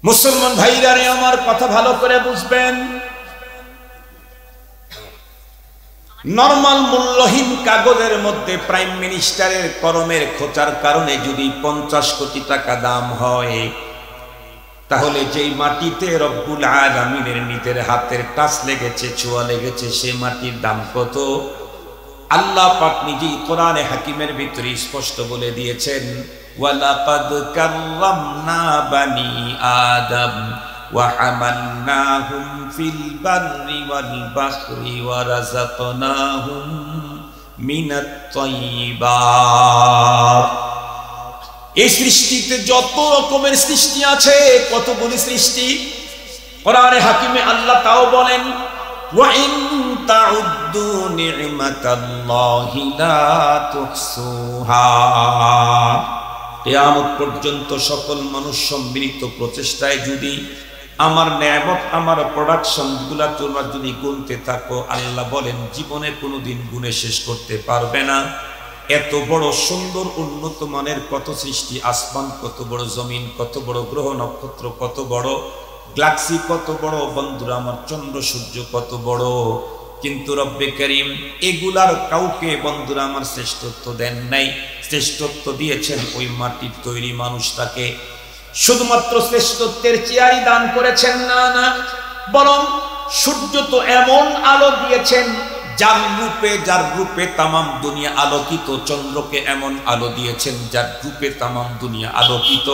মুসলমান ভাইরা রে আমার কথা ভালো করে বুঝবেন। নরমাল মূল্যহীন কাগজের মধ্যে প্রাইম মিনিস্টারের কলমের খোঁচার কারণে যদি 50 কোটি টাকা দাম হয়, তাহলে যেই মাটিতে রব্বুল আলামিনের নিজের হাতের টাচ লেগেছে, ছোঁয়া লেগেছে, সে মাটির দাম কত? আল্লাহ পাক নিজেই কোরআনে হাকিমের ভিতরে স্পষ্ট বলে দিয়েছেন, ওয়ালাকাদ কাররামনা বানি আদম ওয়া হামালনাহুম ফিল বাররি ওয়াল বাহরি ওয়া রাযাকনাহুম মিনাত তাইয়্যিবাত। এই সৃষ্টিতে যত রকমের সৃষ্টি আছে, কতগুলি সৃষ্টি, কোরআনে হাকিমে আল্লাহ তাও বলেন, ওয়া ইন তাউদ্দু নি'মাতাল্লাহি লা তুহসুহা। কিয়ামত পর্যন্ত সকল মানুষ সম্মিলিত প্রচেষ্টায় যদি আমার নেয়ামত, আমার প্রোডাকশন গুলা তোমরা যদি গুনতে থাকো, আল্লাহ বলেন জীবনে কোনোদিন গুনে শেষ করতে পারবে না। এত বড় সুন্দর উন্নত মানের কত সৃষ্টি, আসমান কত বড়, জমিন কত বড়, গ্রহ নক্ষত্র কত বড়, গ্যালাক্সি কত বড়, বন্ধুরা আমার চন্দ্র সূর্য কত বড়, কিন্তু রব্বে করিম এগুলার কাউকে বন্ধুরা আমার শ্রেষ্ঠত্ব দেন নাই। শ্রেষ্ঠত্ব দিয়েছেন ওই মাটির তৈরি মানুষটাকে। শুধুমাত্র শ্রেষ্ঠত্বের চেয়ারই দান করেছেন না, না, বরং সূর্য তো এমন আলো দিয়েছেন যার রূপে তামাম দুনিয়া আলোকিত। চন্দ্রকে এমন আলো দিয়েছেন যার রূপে তামাম দুনিয়া আলোকিত।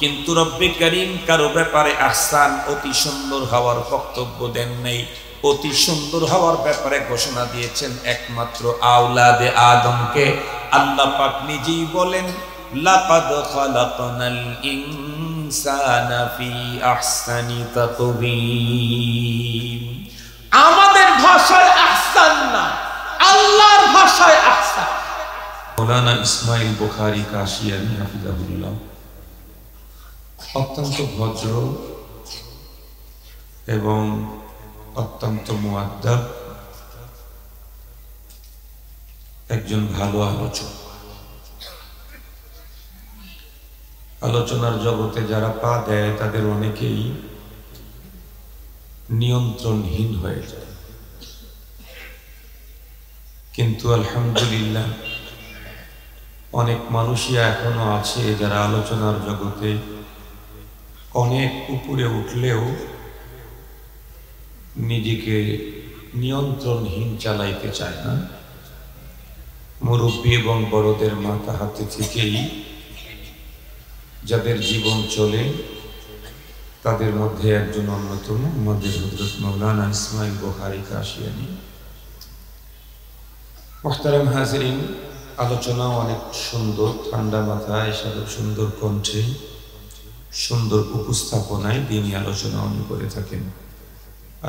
কিন্তু রব্বে করিম কারো ব্যাপারে আহসান, অতি সুন্দর হওয়ার বক্তব্য দেন নাই। অতি সুন্দর হওয়ার ব্যাপারে ঘোষণা দিয়েছেন একমাত্র আওলাদে আদমকে। আল্লাহ পাক নিজেই বলেন, লাকাদ খালাকনাল ইনসানা ফি আহসানি তাকওয়িম। আমাদের ভাষায় আহসান না, আল্লাহর ভাষায় আহসান। মাওলানা ইসমাইল বুখারী কাশিয়ানী হাফিজাহুল্লাহ অত্যন্ত ভদ্র এবং অত্যন্ত মুআদ্দাব একজন ভালো আলোচক। আলোচনার জগতে যারা পা দেয় তাদের অনেকেই নিয়ন্ত্রণহীন হয়ে যায়, কিন্তু আলহামদুলিল্লাহ অনেক মানুষই এখনো আছে যারা আলোচনার জগতে অনেক উপরে উঠলেও নিজেকে নিয়ন্ত্রণহীন চালাইতে চায় না। মুরব্বী এবং বড়দের মাথা হাতে থেকেই যাদের জীবন চলে, তাদের মধ্যে একজন অন্যতম আমাদের হযরত মাওলানা ইসমাইল বুখারী কাশিয়ানী। মুহতারাম হাজিরিন, আলোচনা অনেক সুন্দর, ঠান্ডা মাথায়, সুন্দর কণ্ঠে, সুন্দর উপস্থাপনায় দিনী আলোচনা উনি করে থাকেন।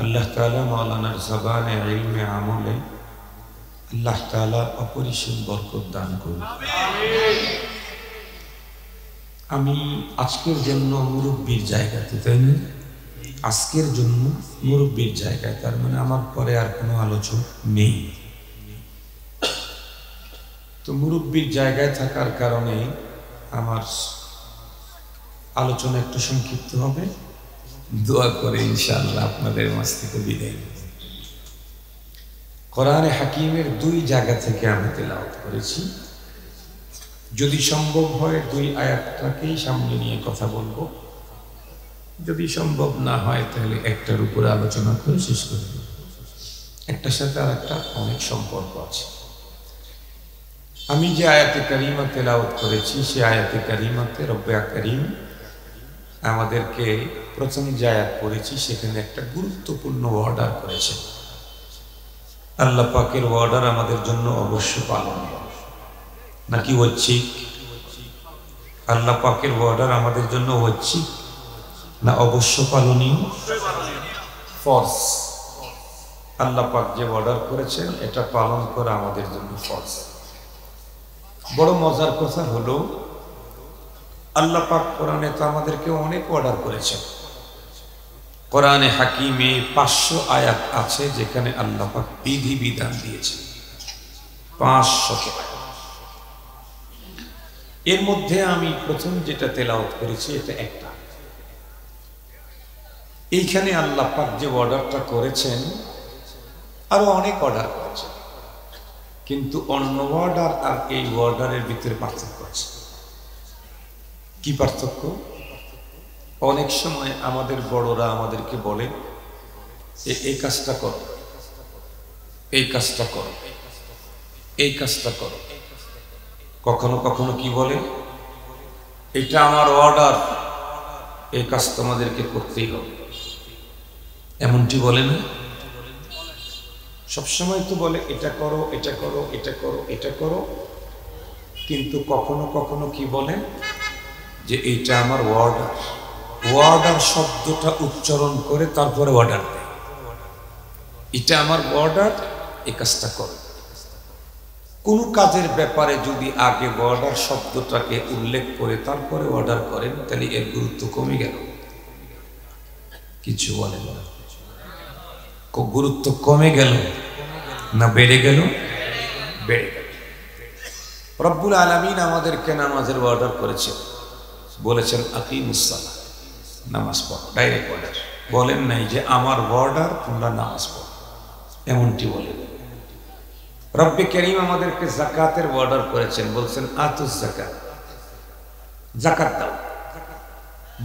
আল্লাহ তাআলা মাওলানার জবানে, ইলমে, আমলে আল্লাহ তাআলা অপরিসীম বরকত দান করুন। আমি আজকের জন্য মুরব্বীর জায়গাতে, তাই না, আজকের জন্য মুরব্বীর জায়গায়, তার মানে আমার পরে আর কোনো আলোচক নেই। তো মুরব্বীর জায়গায় থাকার কারণে আমার আলোচনা একটু সংক্ষিপ্ত হবে। দোয়া করে ইনশাআল্লাহ আপনাদের মাঝ থেকে বিদায় নেব। কোরআনে হাকিমের 2 জায়গা থেকে আমি তেলাওয়াত করেছি। যদি সম্ভব হয় 2 আয়াতটাকেই সামনে নিয়ে কথা বলবো, যদি সম্ভব না হয় তাহলে একটার উপরে আলোচনা করে শেষ করে দেব। একটার সাথে আর একটা অনেক সম্পর্ক আছে। আমি যে আয়াতে কারিমা তেলাওয়াত করেছি, সে আয়াতে কারিমাতে রব্বে করিম আমাদেরকে প্রথম যে আয়াত পড়েছি সেখানে একটা গুরুত্বপূর্ণ অর্ডার করেছে। আল্লাহ পাকের অর্ডার আমাদের জন্য অবশ্য পালনীয় নাকি ঐচ্ছিক? আল্লাহ পাকের অর্ডার আমাদের জন্য ঐচ্ছিক না অবশ্য পালনীয়? ফরজ। আল্লাহ পাক যে অর্ডার করেছেন এটা পালন করা আমাদের জন্য ফরজ। বড় মজার কথা হলো, আল্লাহ পাক কোরআনে তো আমাদেরকে অনেক অর্ডার করেছেন। কোরআনে হাকিমে 500 আয়াত আছে যেখানে আল্লাহ পাক বিধি বিধান দিয়েছেন। 500 আয়াত। এর মধ্যে আমি প্রথম যেটা তেলাওয়াত করেছি এটা একটা, এইখানে আল্লাহ পাক যে অর্ডারটা করেছেন, আরো অনেক অর্ডার করেছেন, কিন্তু অন্য অর্ডার আর এই অর্ডারের ভিতরে পার্থক্য আছে। কি পার্থক্য? অনেক সময় আমাদের বড়রা আমাদেরকে বলে এই কাজটা করো, এই কাজটা করো, এই কাজটা করো। কখনো কখনো কি বলে, এটা আমার অর্ডার, এই কাজ তোমাদেরকে করতেই হবে। এমনটি বলে না? সবসময় তো বলে এটা করো, এটা করো, এটা করো, এটা করো, কিন্তু কখনো কখনো কি বলে যে এইটা আমার অর্ডার। অর্ডার শব্দটা উচ্চারণ করে তারপরে অর্ডার দেয়, এটা আমার অর্ডার, এই কাজটা করো। কোন কাজের ব্যাপারে যদি আগে অর্ডার শব্দটাকে উল্লেখ করে তারপরে অর্ডার করেন, তাহলে এর গুরুত্ব কমে গেল। কিছু বলেন না, গুরুত্ব কমে গেল না বেড়ে গেল? বেড়ে গেল। রব্বুল আলামিন আমাদেরকে নামাজের অর্ডার করেছেন, বলেছেন আকিমুস সালাহ, নামাজ পড়ো, ডাইরেক্ট অর্ডার। বলেন নাই যে আমার অর্ডার তোমরা নামাজ পড়ো, এমনটি বলেন। রব্বে করিম আমাদেরকে যাকাতের অর্ডার করেছেন, বলছেন আতুস যাকাত, যাকাত দাও।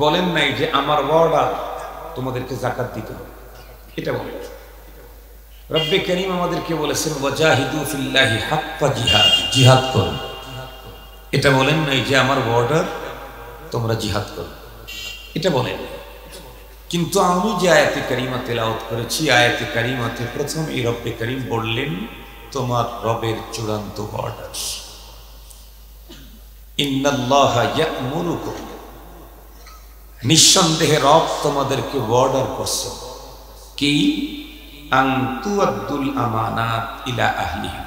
বলেন নাই যে আমার অর্ডার তোমাদেরকে যাকাত দিতে হবে, এটা বলেন। রব্বে করিম আমাদেরকে বলেছেন ওয়াজাহিদু ফিল্লাহি হাক্কা জিহাদ, জিহাদ করো, এটা বলেন নাই যে আমার অর্ডার তোমরা জিহাদ করো, এটা বলেন। কিন্তু আমি যে আয়াতে কারিমা তেলাওয়াত করেছি, আয়াতে কারিমাতে প্রথম এই রব্বে করিম বললেন তোমার রবের চূড়ান্ত অর্ডার, ইন্নাল্লাহা ইয়া'মুরুকুম, নিঃসন্দেহে রব তোমাদেরকে অর্ডার করছে কি, আন তুআদ্দুল আমানাত ইলা আহলিহা।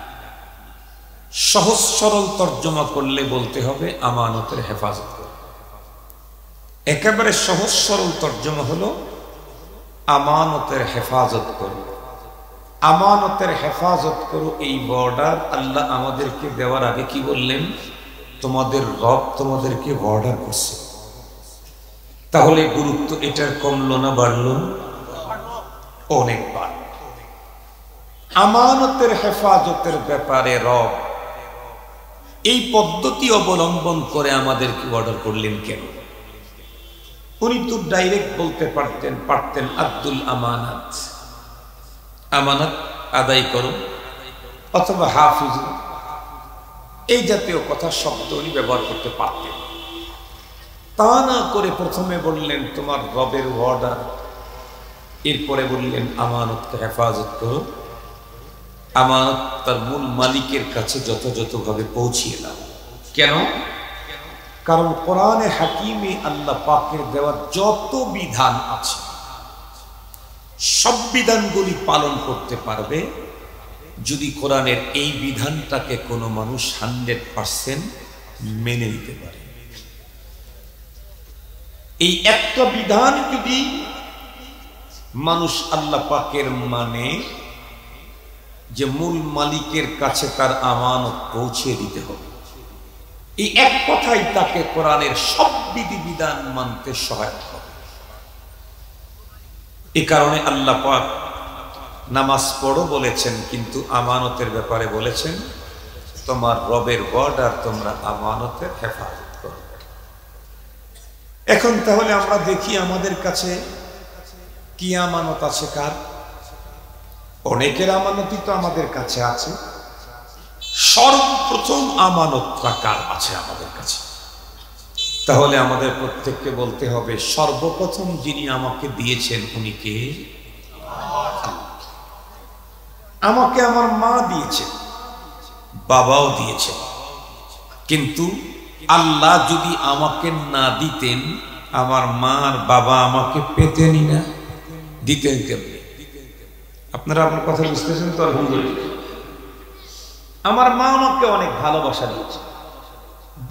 সহজ সরল তর্জমা করলে বলতে হবে আমানতের হেফাজত করো। একেবারে সহজ সরল তর্জমা হলো আমানতের হেফাজত করো। আমানতের হেফাজত করো, এই বর্ডার আল্লাহ আমাদেরকে দেওয়ার আগে কি বললেন? তোমাদের রব তোমাদেরকে বর্ডার করছে। তাহলে গুরুত্ব এটার কমলো না বাড়লো? অনেক বাড়ল। আমানতের হেফাজতের ব্যাপারে রব এই পদ্ধতি অবলম্বন করে আমাদেরকে অর্ডার করলেন কেন? উনি তো ডাইরেক্ট বলতে পারতেন আব্দুল আমানাত, আমানত আদায় করো, অথবা হাফিজ, এই জাতীয় কথা শব্দ উনি ব্যবহার করতে পারতেন। তা না করে প্রথমে বললেন তোমার রবের অর্ডার, এরপরে বললেন আমানতকে হেফাজত করো, আমানত তার মূল মালিকের কাছে যথাযথভাবে পৌঁছিয়ে দাও। কেন? কারণ কোরআনে হাকিমে আল্লাহ পাকের দেওয়া যত বিধান আছে সব বিধানগুলি পালন করতে পারবে যদি কোরআনের এই বিধানটাকে কোনো মানুষ 100% মেনে নিতে পারে। এই একটা বিধান যদি মানুষ আল্লাহ পাকের মানে, যে মূল মালিকের কাছে তার আমানত পৌঁছে দিতে হবে, এই এক কথাই তাকে কোরআনের সব বিধিবিধান মানতে সহায়ক হবে। এ কারণে আল্লাহ পাক নামাজ পড়ো বলেছেন, কিন্তু আমানতের ব্যাপারে বলেছেন তোমার রবের অর্ডার, তোমরা আমানতের হেফাজত করো। এখন তাহলে আমরা দেখি আমাদের কাছে কি আমানত আছে। কার? অনেকের আমানতই তো আমাদের কাছে আছে। সর্বপ্রথম আমানতটা কার আছে আমাদের কাছে? তাহলে আমাদের প্রত্যেককে বলতে হবে সর্বপ্রথম যিনি আমাকে দিয়েছেন উনি কে? আমাকে আমার মা দিয়েছেন, বাবাও দিয়েছেন, কিন্তু আল্লাহ যদি আমাকে না দিতেন, আমার মা আর বাবা আমাকে পেতেনই না। দিতেন কেমনে? আপনারা আমার কথা বুঝতেছেন তো? আলহামদুলিল্লাহ। আমার মা আমাকে অনেক ভালোবাসা দিয়েছে,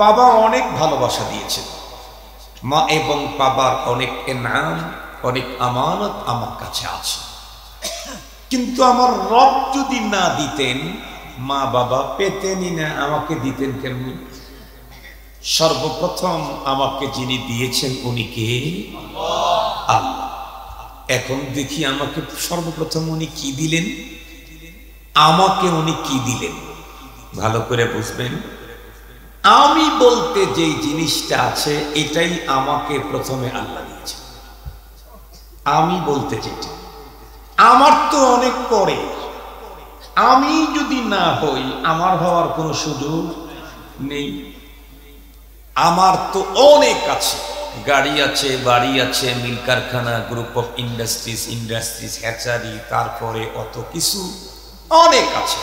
বাবা অনেক ভালোবাসা দিয়েছে। মা এবং বাবার অনেক ইনাম, অনেক আমানত আমার কাছে আছে। কিন্তু আমার রব যদি না দিতেন, মা বাবা পেতেনই না, আমাকে দিতেন কেমনি? সর্বপ্রথম আমাকে যিনি দিয়েছেন উনি কে? আল্লাহ। এখন দেখি আমাকে সর্বপ্রথম উনি কি দিলেন, আমাকে উনি কি দিলেন ভালো করে বুঝবেন। আমি বলতে যেই জিনিসটা আছে এটাই আমাকে প্রথমে আল্লাহ দিয়েছে। আমি বলতে যেটা, আমার তো অনেক পরে, আমি যদি না হই আমার হওয়ার কোনো সুযোগ নেই। আমার তো অনেক আছে, গাড়ি আছে, বাড়ি আছে, মিল কারখানা, গ্রুপ অফ ইন্ডাস্ট্রিজ, হ্যাচারি, তারপরে অত কিছু অনেক আছে।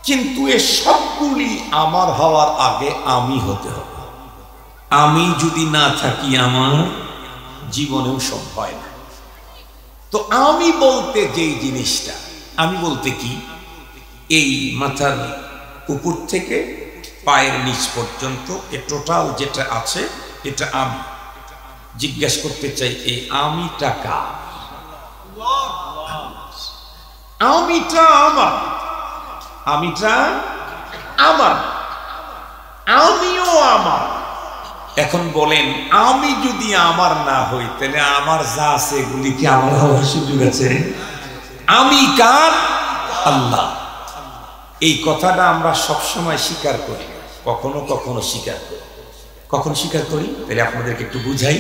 কিন্তু এ সবগুলি আমার হওয়ার আগে আমি হতে হবে। আমি যদি না থাকি আমার জীবনেও সব হয় না। তো আমি বলতে যেই জিনিসটা, আমি বলতে কি, এই মাথার উপর থেকে পায়ের নিচ পর্যন্ত এ টোটাল যেটা আছে এটা আমি। জিজ্ঞাসা করতে চাই এই আমিটা কার? আমিটা আমার, আমিটা আমার, আমিও আমার। এখন বলেন আমি যদি আমার না হই তাহলে আমার যা আছে এগুলি কি আমার হওয়ার সুযোগ আছে? আমি কার? আল্লাহ। এই কথাটা আমরা সবসময় স্বীকার করি, কখনো কখনো স্বীকার করি। কখন স্বীকার করি তাহলে আপনাদেরকে একটু বুঝাই,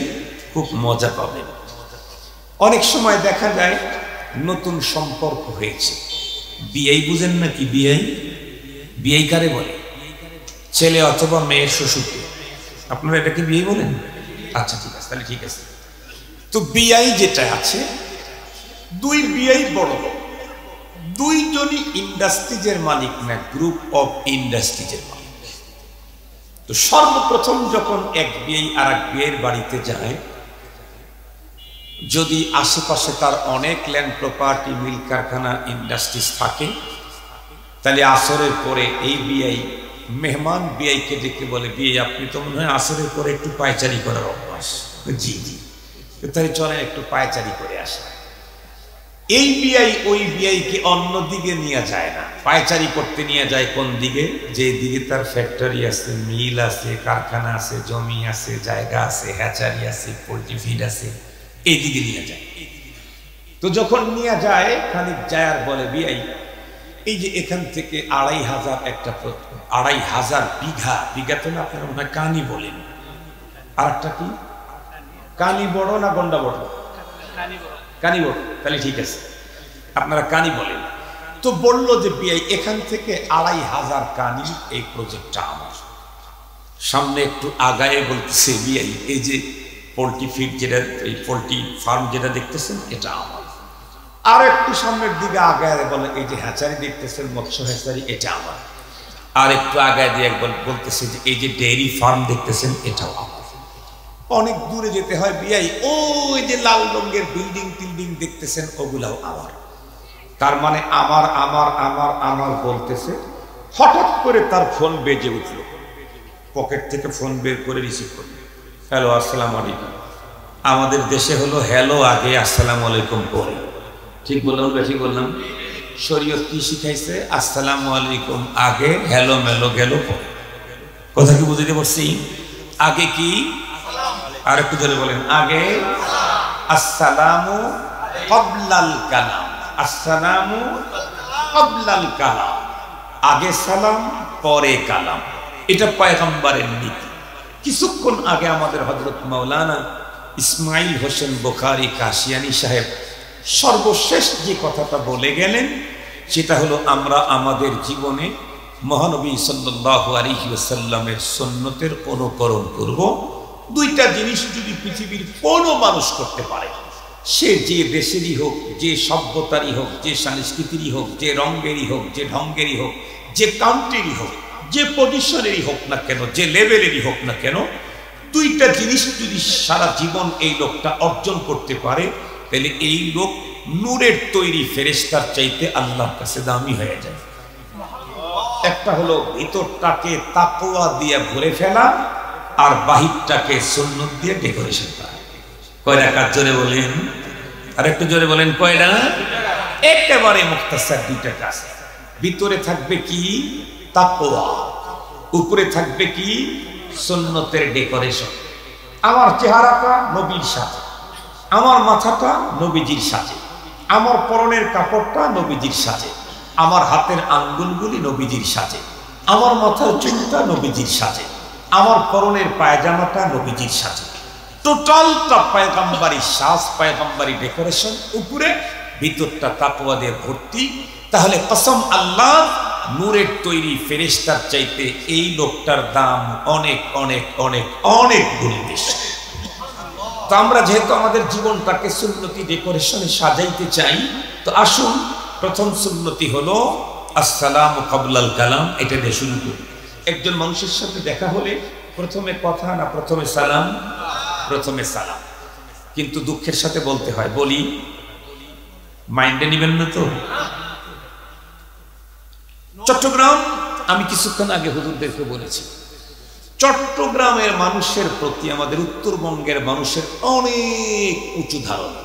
খুব মজা পাবেন। অনেক সময় দেখা যায় নতুন সম্পর্ক হয়েছে, বিয়ে বুঝেন নাকি? বিয়ে কারে বলে? ছেলে অথবা মেয়ের শ্বশুরকে। আপনারা এটাকে বিয়ে বলেন? আচ্ছা ঠিক আছে, তাহলে ঠিক আছে। তো বিয়াই যেটা আছে, দুই বিয়াই বড় লোক, দুইজনই ইন্ডাস্ট্রিজের মালিক না, গ্রুপ অফ ইন্ডাস্ট্রিজের মালিক। তো সর্বপ্রথম যখন এক বিয়ে আর এক বিয়ের বাড়িতে যায়, যদি আশেপাশে তার অনেক ল্যান্ড প্রপার্টি, মিল কারখানা, ইন্ডাস্ট্রিজ থাকে, তাহলে আসরের পরে এই বিয়াই মেহমান বিয়াইকে ডেকে বলে, বিয়ে আপনি তো মনে হয় আসরের পরে একটু পায়চারি করার অভ্যাস। জি জি, তাহলে চলেন একটু পায়চারি করে আসা। এই বিয়াই ওই বিয়াইকে অন্য দিকে নিয়ে যায় না, পায়চারি করতে নিয়ে যায় কোন দিকে? যে দিকে তার ফ্যাক্টরি আছে, মিল আছে, কারখানা আছে, জমি আছে, জায়গা আছে, হ্যাচারি আছে, পোল্ট্রি ফিড আছে, এই দিকে নিয়ে যায়। তো যখন নিয়ে যায় খানিক যায় আর বলে, বিয়াই এই যে এখান থেকে ২৫০০ বিঘা, বিঘা তো না আপনারা মনে হয় কানি বলেন, আর একটা কি, কানি বড় না গন্ডা বড়? কানি বড়, তাহলে ঠিক আছে, আপনারা কানি বলেন। তো বললো যে বিয়াই এখান থেকে ২৫০০ কানি, এই প্রজেক্টটা আমার। সামনে একটু আগায় বলতেছে বিয়াই, এই যে পোল্ট্রি ফিড যেটা, এই পোল্ট্রি ফার্ম যেটা দেখতেছেন এটা আমার। আর একটু সামনের দিকে আগায় বলে, এই যে হ্যাচারি দেখতেছেন, মৎস্য হ্যাচারি, এটা আমার। আর একটু আগায় দিয়ে একবার বলতেছে যে এই যে ডেয়ারি ফার্ম দেখতেছেন এটাও আমার। অনেক দূরে যেতে হয় বিয়াই, ওই যে লাল রঙের বিল্ডিং টিল্ডিং দেখতেছেন ওগুলাও আমার। তার মানে আমার আমার আমার আমার বলতেছে। হঠাৎ করে তার ফোন বেজে উঠল, পকেট থেকে ফোন বের করে রিসিভ করল। হ্যালো, আসসালামু আলাইকুম। আমাদের দেশে হলো হ্যালো আগে, আসসালামু আলাইকুম পরে। ঠিক বললাম? ঠিক বললাম? শরীয়ত কি শিখাইছে? আসসালামু আলাইকুম আগে, হ্যালো মেলো গেল পরে। কথা কি বুঝতে পারছি? আগে কি? আর একটু জোরে বলেন, আগে আসসালামু ক্বাবলাল কালাম। আসসালামু ক্বাবলাল কালাম, আগে সালাম পরে কালাম। এটা পয়গম্বরের নীতি। কিছুক্ষণ আগে আমাদের হযরত মাওলানা ইসমাইল হোসেন বুখারী কাশিয়ানী সাহেব সর্বশেষ যে কথাটা বলে গেলেন সেটা হলো, আমরা আমাদের জীবনে মহানবী সাল্লাল্লাহু আলাইহি ওয়াসাল্লামের সুন্নতের অনুকরণ করব। দুইটা জিনিস যদি পৃথিবীর কোনো মানুষ করতে পারে, সে যে দেশেরই হোক, যে সভ্যতারই হোক, যে সংস্কৃতিরই হোক, যে রঙেরই হোক, যে ঢঙ্গেরই হোক, যে কান্ট্রিরই হোক, যে পজিশনেরই হোক না কেন, যে লেভেলেরই হোক না কেন, দুইটা জিনিস যদি সারা জীবন এই লোকটা অর্জন করতে পারে, তাহলে এই লোক নূরের তৈরি ফেরেশতার চাইতে আল্লাহর কাছে দামি হয়ে যায়। একটা হলো ভিতরটাকে তাকওয়া দিয়ে ভরে ফেলা, আর বাহিরটাকে সুন্নাত দিয়ে ডেকোরেশন করা। কয়টা কাজ জোরে বলেন? আর একটু জোরে বলেন, কয়টা? একেবারে মুখতাসার দুইটা কাজ। ভিতরে থাকবে কি? তাকওয়া। উপরে থাকবে কি? সুন্নতের ডেকোরেশন। আমার চেহারাটা নবীর সাথে, আমার মাথাটা নবীজির সাজে, আমার পরনের কাপড়টা নবীজির সাজে, আমার হাতের আঙ্গুলগুলি নবীজির সাজে, আমার মাথার চুলটা নবীজির সাজে, আমার পরনের পায়জামাটা নবীজির সাজে। টোটালটা পয়গম্বরী সাজ, পয়গম্বরী ডেকোরেশন, উপরে ভিতরটা তাকওয়া দিয়ে ভর্তি। তাহলে কসম আল্লাহ, নূরের তৈরি ফেরেশতার চাইতে এই লোকটার দাম অনেক অনেক অনেক অনেক গুণ বেশি। তো আমরা যেহেতু আমাদের জীবনটাকে সুন্নতি ডেকোরেশনে সাজাইতে চাই, তো আসুন প্রথম সুন্নতি হলো আসসালামু ক্বাবলাল কালাম। এটা দিয়ে শুরু করি। একজন মানুষের সাথে দেখা হলে প্রথমে কথা না প্রথমে সালাম? প্রথমে সালাম। কিন্তু দুঃখের সাথে বলতে হয়, বলি মাইন্ডে নিবেন না তো। চট্টগ্রাম, আমি কিছুক্ষণ আগে হুজুরদেরকে বলেছি, চট্টগ্রামের মানুষের প্রতি আমাদের উত্তরবঙ্গের মানুষের অনেক উঁচু ধারণা,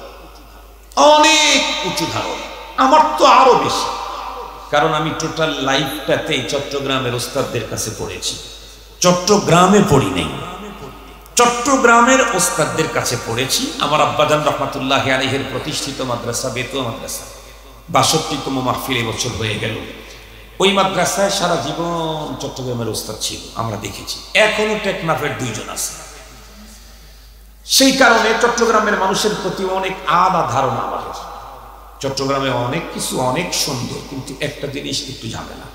অনেক উঁচু ধারণা। আমার তো আরো বেশি, কারণ আমি টোটাল লাইফটাতেই চট্টগ্রামের ওস্তাদদের কাছে পড়েছি। চট্টগ্রামে পড়ি নাই, চট্টগ্রামের ওস্তাদদের কাছে পড়েছি। আমার আব্বাজান রহমাতুল্লাহি আলাইহির প্রতিষ্ঠিত মাদ্রাসা বেতুয়া মাদ্রাসা, ৬২তম মাহফিল এবছর হয়ে গেল। ওই মাদ্রাসায় সারা জীবন চট্টগ্রামের ওস্তাদ ছিল, আমরা দেখেছি। এখনো টেকনাফের ২ জন আছে। সেই কারণে চট্টগ্রামের মানুষের প্রতি অনেক আলাদা ধারণা আমাদের। চট্টগ্রামে অনেক কিছু অনেক সুন্দর, কিন্তু একটা জিনিস একটু ঝামেলা,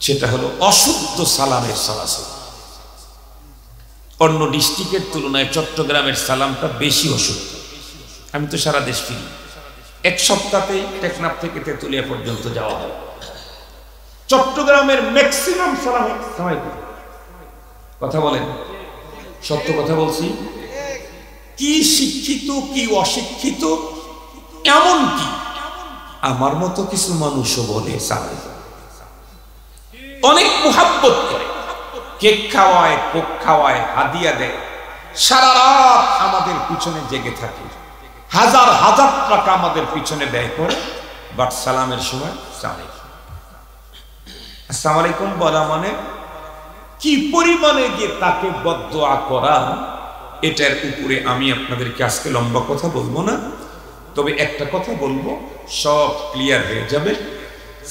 সেটা হলো অশুদ্ধ সালামের চলাচল। অন্য ডিস্ট্রিক্টের তুলনায় চট্টগ্রামের সালামটা বেশি অশুদ্ধ। আমি তো সারা দেশ ফিরি, এক সপ্তাহতেই টেকনাফ থেকে তেতুলিয়া পর্যন্ত যাওয়া হয়। চট্টগ্রামের ম্যাক্সিমাম সালাম কথা বলেন, সত্য কথা বলছি। কি শিক্ষিত কি অশিক্ষিত, এমন কি আমার মতো কিছু মানুষও বলে সালাম, অনেক মুহাব্বত করে, কেক খাওয়ায়, কোক খাওয়ায়, হাদিয়া দেয়, সারা রাত আমাদের পিছনে জেগে থাকে, হাজার হাজার টাকা আমাদের পিছনে ব্যয় করে, বাট সালামের সময় আসসালামু আলাইকুম বলা মানে কি পরিমাণে যে তাকে বদদোয়া করা, এটার উপরে আমি আপনাদেরকে আজকে লম্বা কথা বলবো না। তবে একটা কথা বলবো, সব ক্লিয়ার হয়ে যাবে।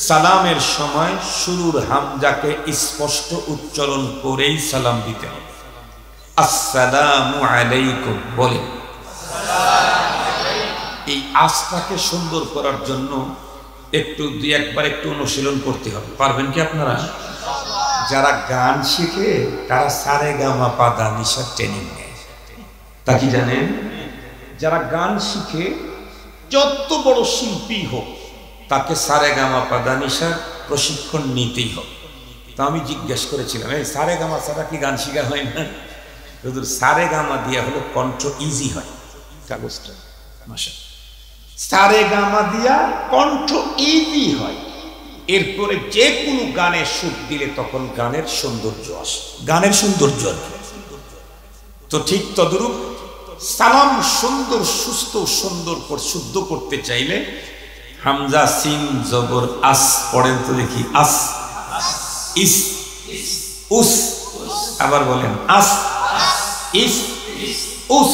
সালামের সময় শুরুর হামজাকে স্পষ্ট উচ্চারণ করেই সালাম দিতে হবে। আসসালামু আলাইকুম বলে। এই আস্থাকে সুন্দর করার জন্য একটু দুই একবার একটু অনুশীলন করতে হবে। পারবেন কি আপনারা? যারা গান শিখে তারা সারেগামা পাদা নিশা ট্রেনিং নেয়, তা কি জানেন? যারা গান শিখে, যত বড় শিল্পী হোক, তাকে সারেগামা পাদা নিশার প্রশিক্ষণ নিতেই হবে। তা আমি জিজ্ঞেস করেছিলাম, এই সারেগামা ছাড়া কি গান শিখা হয় না? সারেগামা দিয়া হলো কণ্ঠ ইজি হয়। কাগজটা মাশা, সারেগামা দিয়া কণ্ঠ ইজি হয়। এরপরে যে কোনো গানে সুর দিলে তখন গানের সৌন্দর্য আসে, গানের সৌন্দর্য। তো ঠিক তদ্রূপ সালাম সুন্দর সুস্থ সুন্দর শুদ্ধ করতে চাইলে হামজা সিন জবর আস পড়েন তো দেখি। আস, ইস, উস। আবার বলেন আস, ইস, উস।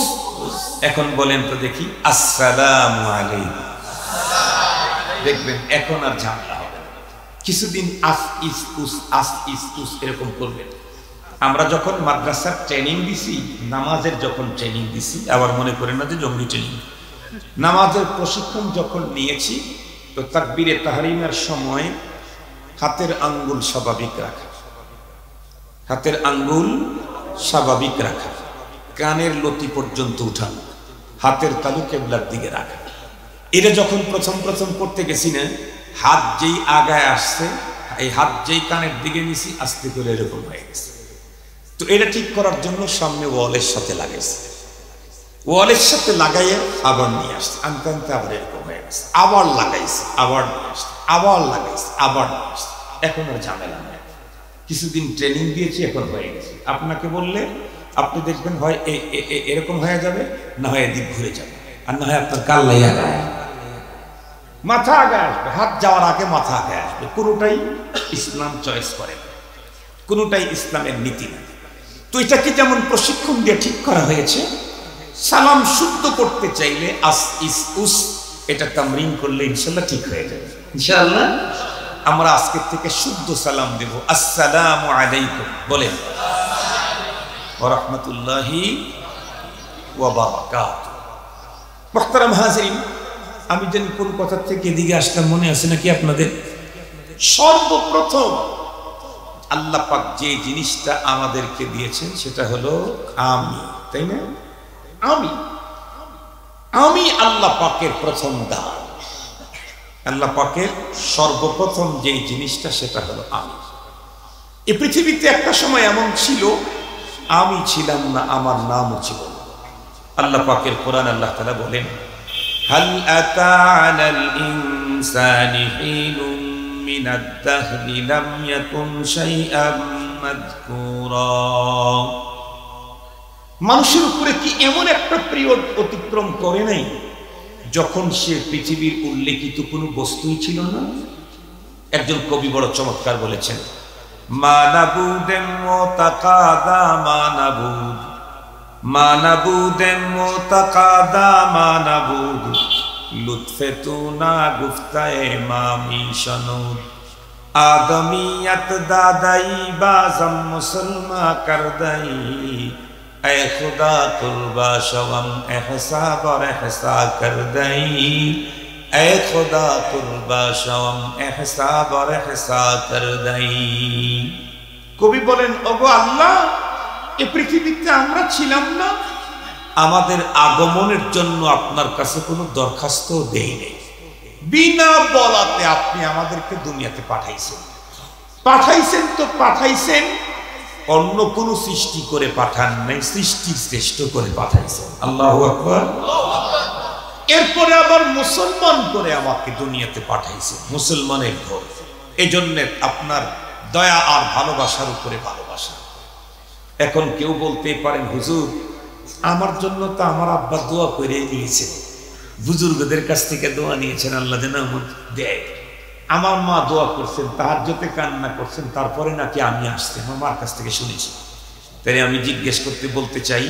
এখন বলেন তো দেখি আসসালামু আলাইকুম। দেখবেন এখন আর ঝামেলা হবে না। কিছুদিন আস ইস উস, আস ইস উস এরকম করবেন। আমরা যখন মাদ্রাসার ট্রেনিং দিছি, নামাজের যখন ট্রেনিং দিছি, আবার মনে করেন না যে জঙ্গি ট্রেনিং, নামাজের প্রশিক্ষণ যখন নিয়েছি, তো তাকবীরে তাহরিমের সময় হাতের আঙ্গুল স্বাভাবিক রাখা, হাতের আঙ্গুল স্বাভাবিক রাখা, কানের লতি পর্যন্ত উঠানো, হাতের তালু কেবলার দিকে রাখা। এটা যখন প্রথম প্রথম করতে গেছি না, হাত যেই আগায় আসছে, এই হাত যেই কানের দিকে নিছি, আস্তে করে এরকম হয়ে গেছে। তো এটা ঠিক করার জন্য সামনে ওয়ালের সাথে লাগাইছে, ওয়ালের সাথে লাগাইয়ে আবার নিয়ে আসছে, আনতে আনতে আবার এরকম হয়ে গেছে, আবার লাগাইছে, আবার নিয়ে আসছে, আবার লাগাইছে, আবার নিয়ে আসছে। এখন আর ঝামেলা নেই, কিছুদিন ট্রেনিং দিয়েছি, এখন হয়ে গেছে। আপনাকে বললে আপনি দেখবেন হয় এরকম হয়ে যাবে, না হয় এদিক ঘুরে যাবে, আর না হয় আপনার কাল্লাই আগে মাথা আগে আসবে, হাত যাওয়ার আগে মাথা আগে আসবে। কোনোটাই ইসলাম চয়েস করে না, কোনোটাই ইসলামের নীতি না। তো এটাকে যেমন প্রশিক্ষণ দিয়ে ঠিক করা হয়েছে, সালাম শুদ্ধ করতে চাইলে আস ইস উস এটা তামরিন করলে ইনশাআল্লাহ ঠিক হয়ে যাবে ইনশাআল্লাহ। আমরা আজকে থেকে শুদ্ধ সালাম দেব, আসসালামু আলাইকুম বলেন, ওয়া রাহমাতুল্লাহি ওয়া বারাকাতুহু। মুহতারাম হাজিরিন, আমি জানি কোন কথা থেকে এদিকে আসলাম, মনে আছে নাকি আপনাদের? সর্বপ্রথম আল্লাহ পাক যে জিনিসটা আমাদেরকে দিয়েছেন সেটা হলো আমি, তাই না? আমি আল্লাহ পাকের প্রথম দান। আল্লাহ পাকের সর্বপ্রথম যে জিনিসটা সেটা হলো আমি। এই পৃথিবীতে একটা সময় এমন ছিল আমি ছিলাম না, আমার নামও ছিল না। আল্লাহ পাকের কোরআন আল্লাহ তাআলা বলেন, হাল আতা আলাল ইনসানি হিনুম মিনাদ দাহরি লাম ইয়াকুন শাইআম মাযকুরা। মানুষের উপরে কি এমন একটা পিরিয়ড অতিক্রম করে নাই যখন সে পৃথিবীর উল্লেখিত কোনো বস্তুই ছিল না? একজন কবি বড় চমৎকার বলেছেন, মানাবুদেম মুতাকাদা মানাবুদ, মানাবুদেম মুতাকাদা মানাবুদ, লুৎফে তু না গুফতায়ে মামি শনুদ, আদমিয়ত দাদাই বাজম মুসলমা করদাই, ऐ खुदा कुर्बा शवम एहसा बर एहसा कर दई, ऐ खुदा कुर्बा शवम एहसा बर एहसा कर दई। কবি বলেন, ওগো আল্লাহ, এই পৃথিবীতে আমরা ছিলাম না, আমাদের আগমনের জন্য আপনার কাছে কোনো দরখাস্ত দেই নাই, বিনা বলাতে আপনি আমাদেরকে দুনিয়াতে পাঠাইছেন। তো পাঠাইছেন, অন্য কোন সৃষ্টি করে পাঠান নাই, সৃষ্টির শ্রেষ্ঠ করে পাঠাইছেন। আল্লাহু আকবার। এরপরে আবার মুসলমান করে আমাকে দুনিয়াতে পাঠাইছেন, মুসলমানের ঘর। এই জন্য আপনার দয়া আর ভালোবাসার উপরে ভালোবাসা। এখন কেউ বলতে পারেন, হুজুর আমার জন্য তো আমার আব্বা দোয়া করে নিয়েছেন, বুজুর্গদের কাছ থেকে দোয়া নিয়েছেন, আল্লাহ যেন দেয়। আমার মা দোয়া করছেন, তাহাজ্জুদে কান্না করছেন, তারপরে নাকি আমি আসছি, আমার মার কাছ থেকে শুনেছি। তাই আমি জিজ্ঞেস করতে বলতে চাই,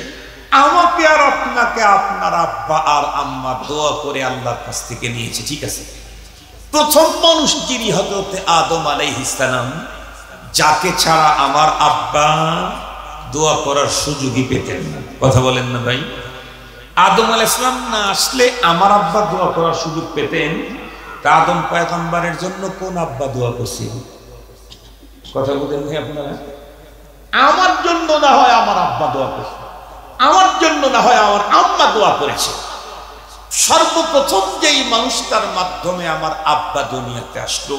আমাকে আর আপনাকে আপনার আব্বা আর আম্মা দোয়া করে আল্লাহর কাছ থেকে নিয়েছে, ঠিক আছে। প্রথম মানুষ যিনি হযরতে আদম আলাইহিস সালাম, যাকে ছাড়া আমার আব্বা দোয়া করার সুযোগই পেতেন না। কথা বলেন না ভাই? আদম আলাইহিস সালাম না আসলে আমার আব্বা দোয়া করার সুযোগ পেতেন? আদম পয়গম্বরের জন্য কোন আব্বা দোয়া করছেন? কথা বলেন ভাই আপনারা? আমার জন্য না হয় আমার আব্বা দোয়া করেছে, আমার জন্য না হয় আমার আম্মা দোয়া করেছে। সর্বপ্রথম যেই মানুষটার মাধ্যমে আমার আব্বা দুনিয়াতে আসলো,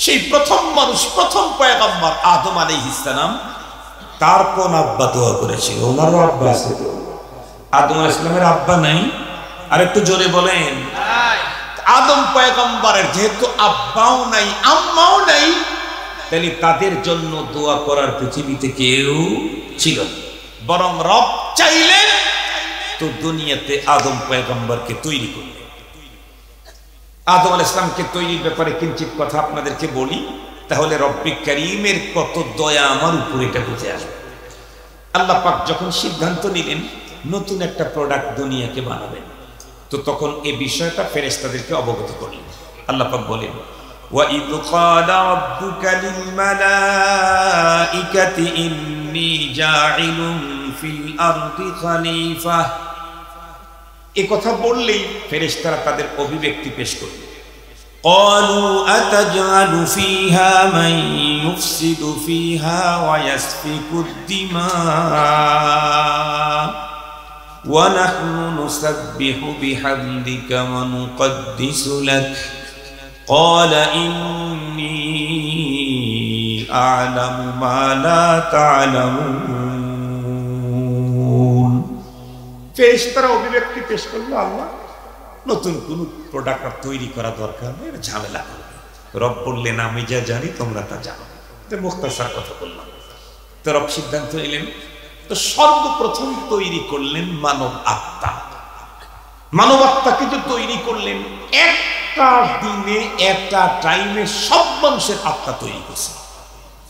সেই প্রথম মানুষ, প্রথম পয়গম্বর আদম আলাইহিস সালাম, তার কোন আব্বা দোয়া করেছিল? ওনারও আব্বা আছে তো? আদম আলাইহিস সালামের আব্বা নাই? আর একটু জোরে বলেন। আদম পয়গম্বরের যেহেতু আব্বাও নাই আম্মাও নাই, তাহলে তাদের জন্য দোয়া করার পৃথিবীতে কেউ ছিল না। বরং রব চাইলেন তো দুনিয়াতে আদম পয়গম্বরকে তৈরি করলেন। আদম আলাইহিস সালামকে তৈরির ব্যাপারে কিঞ্চিত কথা আপনাদেরকে বলি, তাহলে রব্বে কারীমের কত দয়া আমার উপর এটা বুঝে আসবে। আল্লাহ পাক যখন সিদ্ধান্ত নিলেন নতুন একটা প্রোডাক্ট দুনিয়াকে বানাবেন, তো তখন এই বিষয়টা ফেরেশতাদেরকে অবগত করলেন। আল্লাহ পাক বলেন, وَإِذْ قَالَ رَبُّكَ لِلْمَلَائِكَةِ إِنِّي جَاعِلٌ فِي الْأَرْضِ خَلِيفَةً। এই কথা বললেই ফেরেশতারা তাদের অভিব্যক্তি পেশ করলেন। قَالُوا أَتَجْعَلُ فِيهَا مَن يُفْسِدُ فِيهَا وَيَسْفِكُ الدِّمَاءَ وَنَحْنُ نُسَبِّحُ بِحَمْدِكَ وَنُقَدِّسُ لَكَ قَالَ إِنِّي أَعْلَمُ مَا لَا تَعْلَمُونَ। ফেরেশতারা অভিব্যক্তি পেশ করলো, আল্লাহ নতুন কোন প্রোডাক্ট তৈরি করা দরকার নেই, ঝামেলা করবে। রব বললেন, আমি যা জানি তোমরা তা জানো। তো মুখতাসার কথা বললাম। তো রব সিদ্ধান্ত নিলেন, তো সর্বপ্রথম তৈরি করলেন মানব আত্মা। মানব আত্মাকে যে তৈরি করলেন, একটা দিনে একটা টাইমে সব মানুষের আত্মা তৈরি করছে।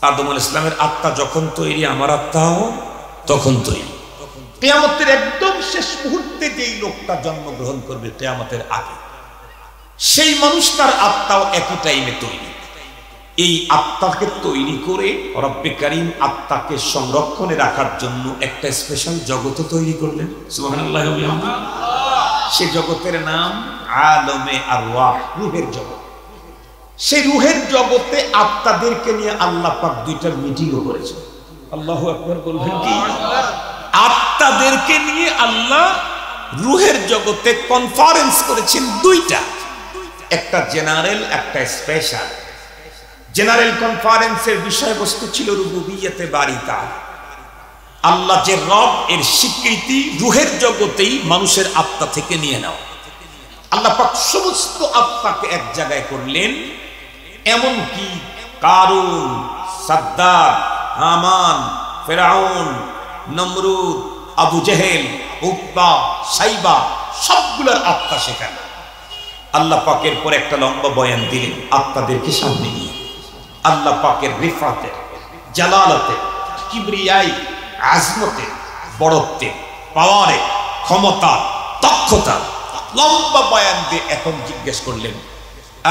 আদম আলাইহিস সালামের আত্মা যখন তৈরি, আমার আত্মাও তখন তৈরি। কিয়ামতের একদম শেষ মুহূর্তে যেই লোকটা জন্মগ্রহণ করবে কিয়ামতের আগে, সেই মানুষটার আত্মাও একই টাইমে তৈরি। এই আত্মাকে তৈরি করে রব্বে কারীম আত্মাকে সংরক্ষণে রাখার জন্য একটা স্পেশাল জগৎ তৈরি করলেন। সুবহানাল্লাহ। সেই জগতের নাম আলমে আরওয়াহ, রূহের জগৎ। সেই রূহের জগতে আত্মাদেরকে নিয়ে আল্লাহ পাক দুইটা মিটিংও করেছেন। আল্লাহু আকবার বলবেন কি? আত্মাদেরকে নিয়ে আল্লাহ রূহের জগতে কনফারেন্স করেছেন দুইটা, একটা জেনারেল, একটা স্পেশাল। জেনারেল কনফারেন্সের বিষয়বস্তু ছিল রুবুবিয়্যতে বারি তাআলা, আল্লাহ যে রব এর স্বীকৃতি রূহের জগতেই মানুষের আত্মা থেকে নিয়ে নাও। আল্লাহ পাক সমস্ত আত্মাকে এক জায়গায় করলেন, এমনকি কারুন, সাদ্দার, হামান, ফেরাউন, নমরুদ, আবু জেহেল, উতবা, সাইবা সবগুলোর আত্মা সেখানে। আল্লাহ পাকের পর একটা লম্বা বয়ান দিলেন আত্মাদেরকে সামনে নিয়ে। আল্লাহ পাকের রিফাতে, জালালতে, কিবরিয়াই, আজমতে, বড়ত্বে, পাওয়ারে, ক্ষমতা, দক্ষতা লম্বা বয়ান দিয়ে এখন জিজ্ঞেস করলেন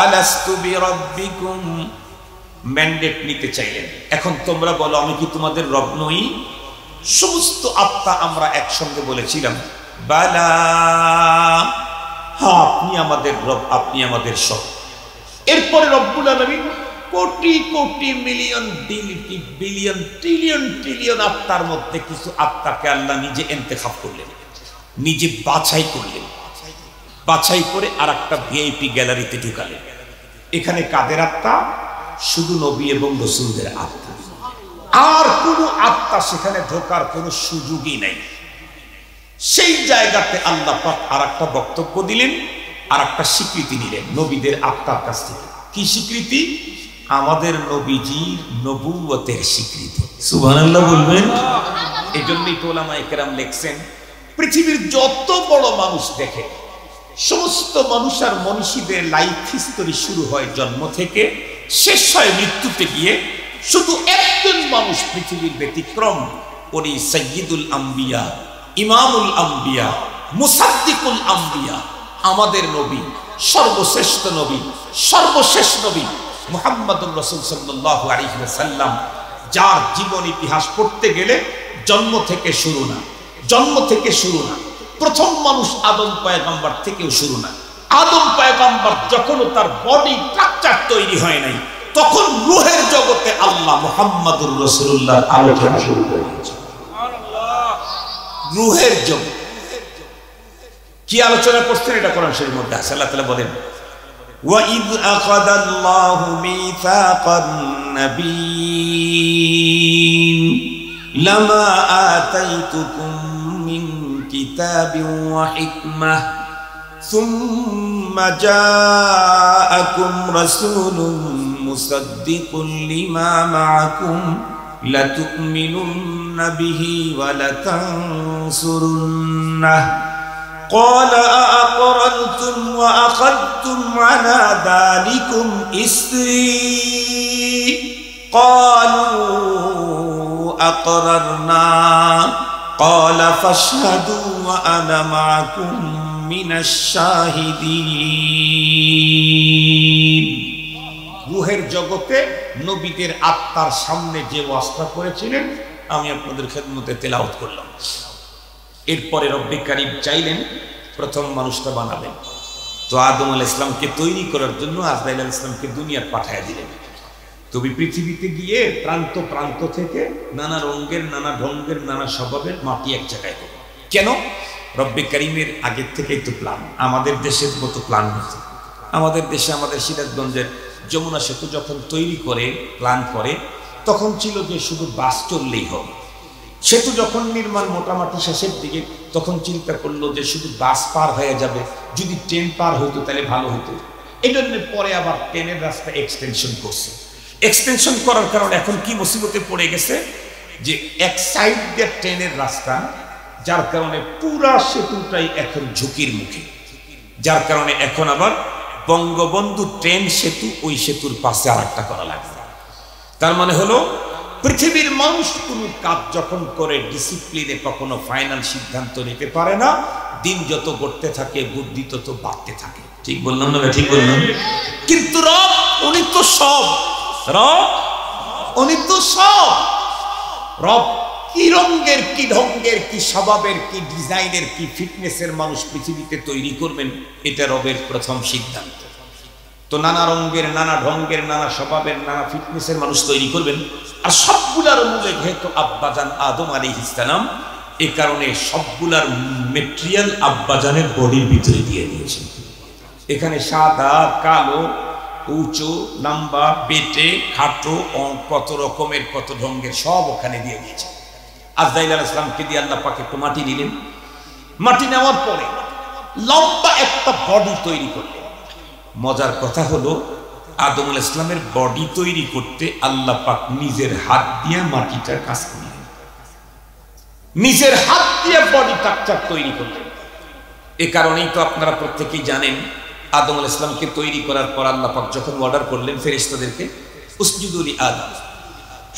আলাস্তু বিরাব্বিকুম, ম্যান্ডেট নিতে চাইলেন। এখন তোমরা বলো আমি কি তোমাদের রব নই? সমস্ত আত্মা আমরা একসঙ্গে বলেছিলাম বালা, হ্যাঁ আপনি আমাদের রব, আপনি আমাদের সব। এরপরে রব্বুল আলামিন crore crore million billion trillion trillion আত্মার মধ্যে কিছু আত্মাকে আল্লাহ নিজে ইন্তেখাব করলেন, নিজে বাছাই করলেন। বাছাই করে আর একটা ভিআইপি গ্যালারিতে ঢুকালেন। এখানে কাদের আত্মা? শুধু নবী এবং রাসূলদের আত্মা। আর কোনো আত্মা সেখানে ঢোকার কোনো সুযোগই নাই। সেই জায়গাতে আল্লাহ পাক আর একটা বক্তব্য দিলেন, আর একটা স্বীকৃতি নিলেন নবীদের আত্মার কাছ থেকে। কি স্বীকৃতি? আমাদের নবীজির নবুয়তের স্বীকৃতি। সুবহানাল্লাহ বলবেন। এই জন্যই তো উলামায়ে কেরাম লিখছেন পৃথিবীর যত বড় মানুষ দেখে, সমস্ত মানুষ আর মনীষীদের লাইফ হিস্টোরি শুরু হয় জন্ম থেকে, শেষ হয় মৃত্যুতে গিয়ে। শুধু একজন মানুষ পৃথিবীর ব্যতিক্রম, উনি সাইয়্যিদুল আম্বিয়া, ইমামুল আম্বিয়া, মুসাদ্দিকুল আম্বিয়া, আমাদের নবী, সর্বশ্রেষ্ঠ নবী, সর্বশেষ নবী মুহাম্মদুর রাসূল সাল্লাল্লাহু আলাইহি ওয়াসাল্লাম, যার জীবন ইতিহাস পড়তে গেলে জন্ম থেকে শুরু না, জন্ম থেকে শুরু না, প্রথম মানুষ আদম পয়গম্বর থেকেও শুরু না। আদম পয়গম্বর যখনও তার বডি স্ট্রাকচার তৈরি হয় নাই, তখন রূহের জগতে আল্লাহ মুহাম্মদুর রাসূলুল্লাহর আলোচনা শুরু করেছেন। সুবহানাল্লাহ। রূহের জগৎ কি আলোচনা করছেন এটা কোরআন শরীফের মধ্যে আছে। আল্লাহ তাআলা বলেন وَإِذْ أَخَذَ اللَّهُ مِيثَاقَ النَّبِيِّينَ لَمَا آتَيْتُكُم مِّن كِتَابٍ وَحِكْمَةٍ ثُمَّ جَاءَكُمْ رَسُولٌ مُصَدِّقٌ لِّمَا مَعَكُمْ لَتُؤْمِنُنَّ بِهِ وَلَتَنصُرُنَّهُ قال أأقررتم وأخذتم على ذلكم إصري قالوا أقررنا قال فاشهدوا وأنا معكم من الشاهدين। রূহের জগতে নবীদের আত্মার সামনে যে ওয়াজটা করেছিলেন আমি আপনাদের খেদমতে তেলাওয়াত করলাম। এরপরে রব্বে কারীম চাইলেন প্রথম মানুষটা বানাবেন, তো আদম আলাইহিস সালামকে তৈরি করার জন্য আজরাইল আলাইহিস সালামকে দুনিয়ায় পাঠিয়ে দিলেন। তবে পৃথিবীতে গিয়ে প্রান্ত প্রান্ত থেকে নানা রঙের, নানা ঢঙ্গের, নানা স্বভাবের মাটি এক জায়গায় করবে। কেন? রব্বে কারীমের আগের থেকেই তো প্ল্যান, আমাদের দেশের মতো প্ল্যান হচ্ছে। আমাদের দেশে, আমাদের সিরাজগঞ্জের যমুনা সেতু যখন তৈরি করে প্ল্যান করে, তখন ছিল যে শুধু বাস চললেই হবে। সেতু যখন নির্মাণ মোটামুটি শেষের দিকে, তখন চিন্তা করলো যে শুধু বাস পার হয়ে যাবে, যদি ট্রেন পার হইতো তাহলে ভালো হতো। এই জন্য পরে আবার ট্রেনের রাস্তা এক্সটেনশন করছে। এক্সটেনশন করার কারণে এখন কি মুসিবতে পড়ে গেছে যে এক সাইড দিয়ে ট্রেনের রাস্তা, যার কারণে পুরা সেতুটাই এখন ঝুঁকির মুখে। যার কারণে এখন আবার বঙ্গবন্ধু ট্রেন সেতু, ওই সেতুর পাশে আর একটা করা লাগবে। তার মানে হলো পৃথিবীর মানুষ কোনো কাজ যখন করে ডিসিপ্লিনে কখনো ফাইনাল সিদ্ধান্ত নিতে পারে না। দিন যত গড়তে থাকে বুদ্ধি তত বাড়তে থাকে। ঠিক বললাম না? ঠিক বললাম। কিন্তু রব উনি তো সব, রব উনি তো সব। রব কি রঙের, কি ঢঙ্গের, কি স্বভাবের, কি ডিজাইনের, কি ফিটনেসের মানুষ পৃথিবীতে তৈরি করবেন, এটা রবের প্রথম সিদ্ধান্ত। তো নানা রঙের, নানা ঢঙ্গের, নানা স্বভাবের, নানা ফিটনেসের মানুষ তৈরি করবেন। আর সবগুলার মূলে যেহেতু আব্বাজান আদম আলাইহিস সালাম, এই কারণে সবগুলার মেটেরিয়াল আব্বাজানের বডির ভিতরে দিয়ে দিয়েছেন। এখানে সাদা, কালো, উঁচু, লম্বা, পেটে, খাটো, কত রকমের, কত ঢঙ্গের সব ওখানে দিয়ে দিয়েছে। আজরাইল আলাইহিস সালামকে দিয়ে আল্লাহ পাক একটু মাটি নিলেন। মাটি নেওয়ার পরে লম্বা একটা বডি তৈরি করলেন। মজার কথা হলো, আদম আলাইহিস সালামের বডি তৈরি করতে আল্লাহ পাক নিজের হাত দিয়ে মাটিটা কাজ করলেন, নিজের হাত দিয়ে বডি স্ট্রাকচার তৈরি করলেন। এ কারণেই তো আপনারা প্রত্যেকেই জানেন, আদম আলাইহিস সালামকে তৈরি করার পর আল্লাহ পাক যখন অর্ডার করলেন ফেরেশতাদেরকে, উসজুদু লি আদম,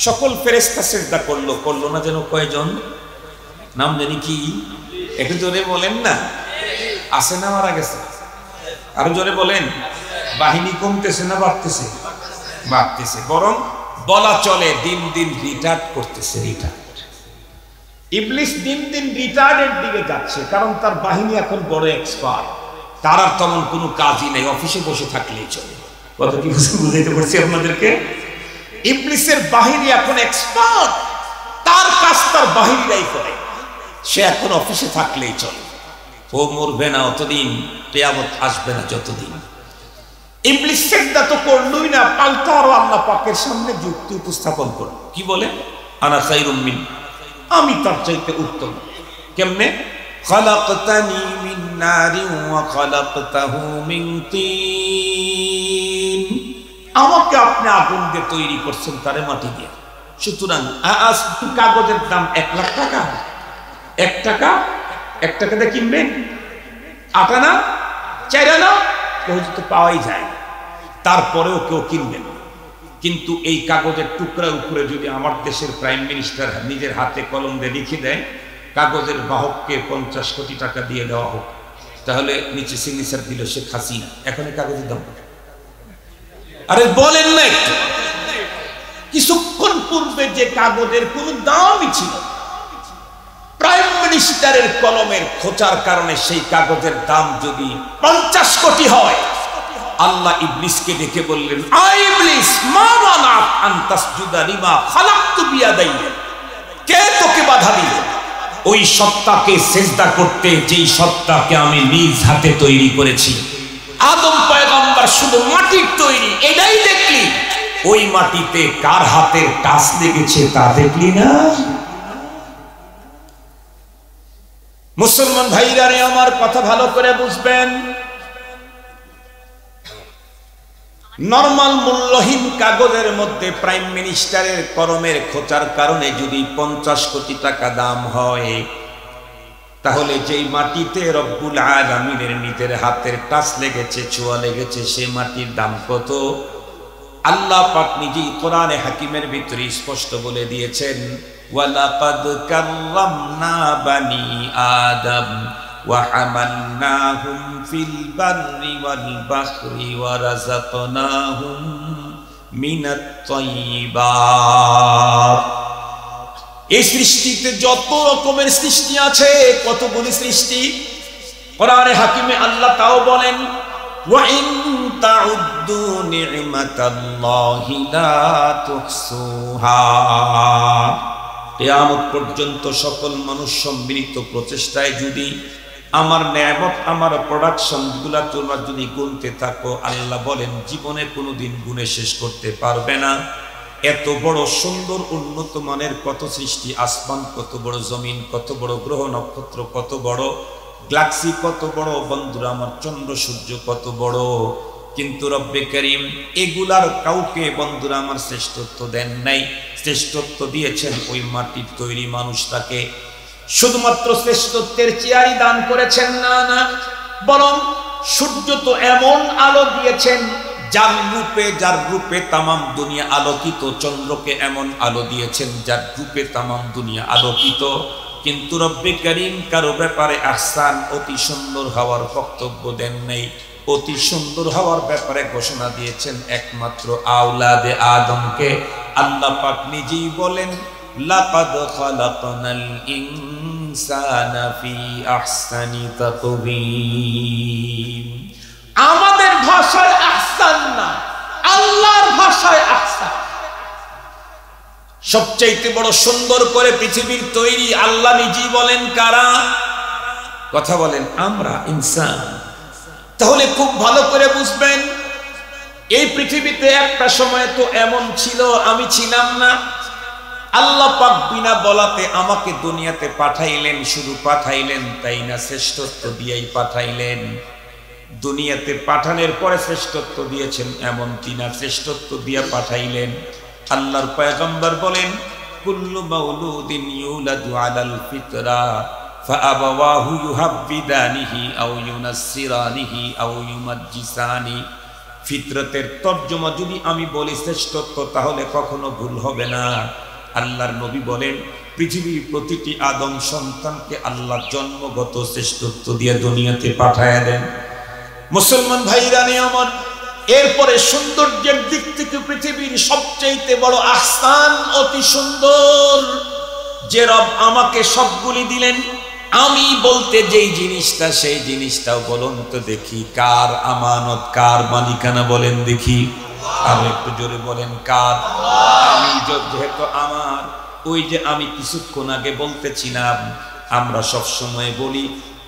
সকল ফেরেশতা সিজদা করলো। করলো না যেন কয়জন? নাম জানি কি? একটু জোরে বলেন না। আছে না মারা গেছে? আরো জোরে বলেন। বাহিনী কমতেছে না বাড়তেছে? বাড়তেছে। বরং বলা চলে দিন দিন রিটার্ড করতেছে। রিটার্ড, ইবলিস দিন দিন রিটার্ডের দিকে যাচ্ছে, কারণ তার বাহিনী এখন বড় এক্সপার্ট। তার আর তেমন কোনো কাজই নেই, অফিসে বসে থাকলেই চলে। কথা কি বুঝাইতে পারছি আপনাদেরকে? ইবলিসের বাহিনী এখন এক্সপার্ট, তার কাজ তার বাহিনীরাই করে। সে এখন অফিসে থাকলেই চলে। ও মরবে না অতদিন, কিয়ামত আসবে না যতদিন। ইবলিস সিজদা তো করলই না, পাল্টা আরো আল্লাহ পাকের সামনে যুক্তি উপস্থাপন করল। কি বলে? আনা খায়রুম মিন, আমি তার চাইতে উত্তম। কেমনে? খালাকতানি মিন নারিন ওয়া খালাকতাহু মিন তিন, আমাকে আপনি আগুন দিয়ে তৈরি করছেন, তারে মাটি দিয়ে। সুতরাং আজ কাগজের দাম 1 লাখ টাকা। 1 টাকা, 1 টাকা দিয়ে কিনবেন? আটা না, চাইরা না, তো পাওয়াই যায়। তারপরেও কেউ কিনবেন। কিন্তু এই কাগজের টুকরার উপরে যদি আমার দেশের প্রাইম মিনিস্টার নিজের হাতে কলম দিয়ে লিখে দেয়, কাগজের বাহককে 50 কোটি টাকা দিয়ে দেওয়া হোক, তাহলে নিচে সিগনেচার দিল শেখ হাসিনা, এখন কাগজের দাম। আরে বলেন না একটু, কিছুক্ষণ পূর্বে যে কাগজের কোনো দামই ছিল, প্রাইম মিনিস্টারের কলমের খোঁচার কারণে সেই কাগজের দাম যদি 50 কোটি হয়, আল্লাহ ইবলিসকে ডেকে বললেন, আই ইবলিস মা মানাক আন তাসজুদা লিমা খালাকতু বিয়াদাইয়া, কে তোকে বাধা দিল ওই সত্তাকে সিজদা করতে, যেই সত্তাকে আমি নিজ হাতে তৈরি করেছি। আদম পয়গম্বর শুধু মাটির তৈরি, এটাই দেখলি, ওই মাটিতে কার হাতের টাচ লেগেছে তা দেখলি না? মুসলমান ভাইরা রে, আমার কথা ভালো করে বুঝবেন। নরমাল মূল্যহীন কাগজের মধ্যে প্রাইম মিনিস্টারের কলমের খোঁচার কারণে যদি 50 কোটি টাকা দাম হয়, তাহলে যেই মাটিতে রব্বুল আলামিনের নিজের হাতের টাচ লেগেছে, ছোঁয়া লেগেছে, সে মাটির দাম কত? আল্লাহ পাক নিজেই কোরআনে হাকিমের ভিতরে স্পষ্ট বলে দিয়েছেন, ওয়ালাকাদ কাররামনা বানি আদম ওয়া হামালনাহুম ফিল বাররি ওয়াল বাহরি ওয়া রাযাকনাহুম মিনাত তাইয়্যিবাত। এই সৃষ্টিতে যত রকমের সৃষ্টি আছে, কতগুলি সৃষ্টি, কোরআনে হাকিমে আল্লাহ তাও বলেন, ওয়া ইন তাউদ্দু নি'মাতাল্লাহি লা তুহসুহা। কিয়ামত পর্যন্ত সকল মানুষ সম্মিলিত প্রচেষ্টায় যদি আমার নেয়ামত, আমার প্রোডাকশন গুলা তোমরা যদি গুনতে থাকো, আল্লাহ বলেন জীবনে কোনোদিন গুনে শেষ করতে পারবে না। এত বড় সুন্দর উন্নত মানের কত সৃষ্টি, আসমান কত বড়, জমিন কত বড়, গ্রহ নক্ষত্র কত বড়, গ্যালাক্সি কত বড়, বন্ধুরা আমার চন্দ্র সূর্য কত বড়। কিন্তু রব্বে করিম এগুলার কাউকে বন্ধুরা আমার শ্রেষ্ঠত্ব দেন নাই। শ্রেষ্ঠত্ব দিয়েছেন ওই মাটির তৈরি মানুষটাকে। শুধুমাত্র শ্রেষ্ঠত্বের চেয়ারই দান করেছেন না, না, বরং সূর্য তো এমন আলো দিয়েছেন যার রূপে তামাম দুনিয়া আলোকিত, চন্দ্রকে এমন আলো দিয়েছেন যার রূপে তামাম দুনিয়া আলোকিত, কিন্তু রব্বে করিম কারো ব্যাপারে আহসান অতি সুন্দর হওয়ার বক্তব্য দেন নাই। অতি সুন্দর হওয়ার ব্যাপারে ঘোষণা দিয়েছেন একমাত্র আওলাদে আদমকে। আল্লাহ পাক নিজেই বলেন, লাকাদ খালাকনাল ইনসানা ফি আহসানি তাকওয়িম। আমাদের ভাষায় আহসান না, আল্লাহর ভাষায় আহসান। সবচাইতে বড় সুন্দর করে পৃথিবীর তৈরি আল্লাহ নিজেই বলেন কারা? কথা বলেন, আমরা ইনসান। তাহলে খুব ভালো করে বুঝবেন, এই পৃথিবীতে একটা সময় তো এমন ছিল আমি ছিলাম না। আল্লাহ পাক বিনা বলাতে আমাকে দুনিয়াতে পাঠাইলেন। শুধু পাঠাইলেন তাই না, শ্রেষ্ঠত্ব দিয়েই পাঠাইলেন। দুনিয়াতে পাঠানোর পরে শ্রেষ্ঠত্ব দিয়েছেন এমনটি না, শ্রেষ্ঠত্ব দিয়ে পাঠাইলেন। আল্লাহর পয়গম্বর বলেন, কুল্লু মাউলুদিন ইউলাদু আলাল ফিতরা ফাআবাওয়াহু ইউহাব্বিদানিহি আও ইউনাসসিরানিহি আও ইউমাজ্জিসানি। ফিতরতের তর্জমা যদি আমি বলি শ্রেষ্ঠত্ব, তাহলে কখনো ভুল হবে না। আল্লাহর নবী বলেন, পৃথিবীর প্রতিটি আদম সন্তানকে আল্লাহ জন্মগত শ্রেষ্ঠত্ব দিয়ে দুনিয়াতে পাঠায় দেন। মুসলমান ভাইরা নে আমার, এরপরে সৌন্দর্যের দিক থেকে পৃথিবীর সবচেয়ে বড় আহসান, অতি সুন্দর যে রব আমাকে সবগুলি দিলেন। আমি বলতে যেই জিনিসটা, সেই জিনিসটাও বলুন তো দেখি কার আমানত, কার মালিকানা বলেন দেখি। আর একটু জোরে বলেন কার? আমি যেহেতু আমার, ওই যে আমি কিছুক্ষণ আগে বলতেছিলাম, আমরা সব সময় বলি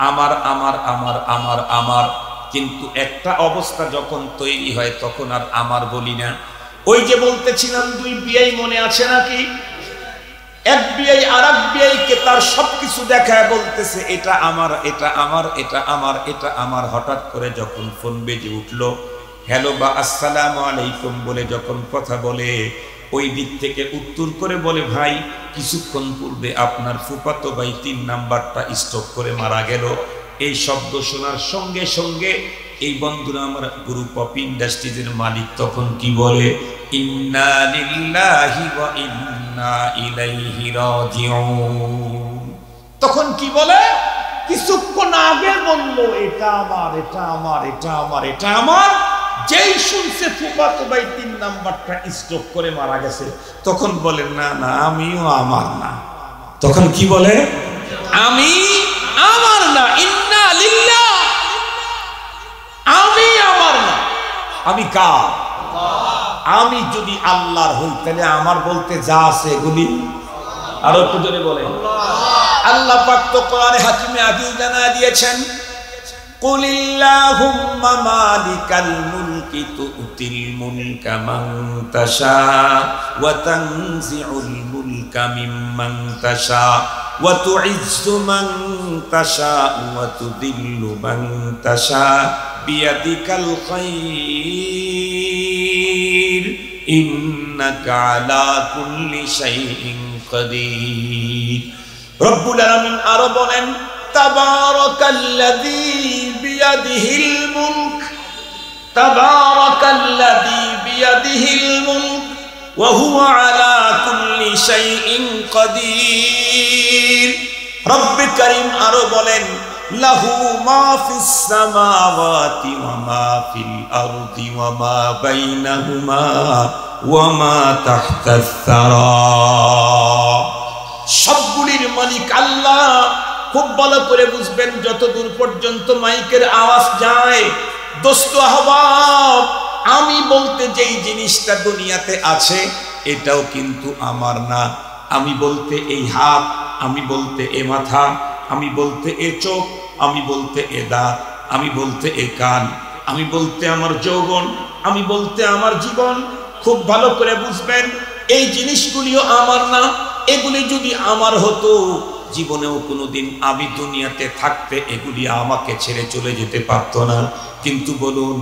আমার আমার আমার আমার আমার, কিন্তু একটা অবস্থা যখন তৈরি হয় তখন আর আমার বলি না। ওই যে বলতেছিলাম দুই বিয়াই মনে আছে নাকি? এক বিয়াই আর এক বিয়াইকে তার সবকিছু দেখায় বলতেছে এটা আমার, এটা আমার, এটা আমার, এটা আমার। হঠাৎ করে যখন ফোন বেজে উঠলো, হ্যালো বা আসসালামু আলাইকুম বলে যখন কথা বলে, ওই দিক থেকে উত্তর করে বলে, ভাই কিছুক্ষণ পূর্বে আপনার ফুফাতো ভাই 3 নাম্বারটা স্ট্রোক করে মারা গেল। এই শব্দ শোনার সঙ্গে সঙ্গে এই বন্ধুরা আমার গ্রুপ অফ ইন্ডাস্ট্রিজের মালিক তখন কি বলে, ইন্না লিল্লাহি ওয়া ইন্না ইলাইহি রাজিউন। তখন কি বলে? কিছুক্ষণ আগে বললো এটা আমার, এটা আমার, এটা আমার, এটা আমার। যেই শুনছে ফুফাতো ভাই 3 নাম্বারটা স্ট্রোক করে মারা গেছে, তখন বলেন না না আমিও আমার না। তখন কি বলে? আমি আমার না, ইন্না লিল্লাহ, আমি আমার না। আমি কার? আমি যদি আল্লাহর হই তাহলে আমার বলতে যা আছে এগুলি আরো একটু জোরে বলে। আল্লাহ পাক তো কোরআনে হাকিমে আদিল জানায় দিয়েছেন, কুলিল্লাহুম্মা মালিকাল মুলকি তুতিল মুলকা মান তাশা ওয়া তানজিউল মুলকা মিম্মান তাশা ওয়া তুইজ্জু মান তাশা ওয়া তুদিল্লু মান তাশা বিয়াদিকাল খায়র ইন্নাকা আলা কুল্লি শাইইন কাদির। রব্বুল আলামিন আরো বলেন, তাবারাকাল্লাযী বিয়াদিহিল মুলক, তাবারাকাল্লাযী বিয়াদিহিল মুলক ওয়া হুয়া আলা কুল্লি শাইইন কাদির। রব্বে কারীম আরো বলেন, লাহু মা ফিস সামাওয়াতি ওয়া মা ফিল আরদি ওয়া মা বাইনাহুমা ওয়া মা তাহতাস সারা। সবগুলির মালিক আল্লাহ। খুব ভালো করে বুঝবেন, যতদূর পর্যন্ত মাইকের আওয়াজ যায়, দোস্ত আহবাব, আমি বলতে যেই জিনিসটা দুনিয়াতে আছে এটাও কিন্তু আমার না। আমি বলতে এই হাত, আমি বলতে এ মাথা, আমি বলতে এ চোখ, আমি বলতে এ দাঁত, আমি বলতে এ কান, আমি বলতে আমার যৌবন, আমি বলতে আমার জীবন। খুব ভালো করে বুঝবেন, এই জিনিসগুলিও আমার না। এগুলি যদি আমার হতো, জীবনেও কোনোদিন আমি দুনিয়াতে থাকতে এগুলি আমাকে ছেড়ে চলে যেতে পারতো না। কিন্তু বলুন,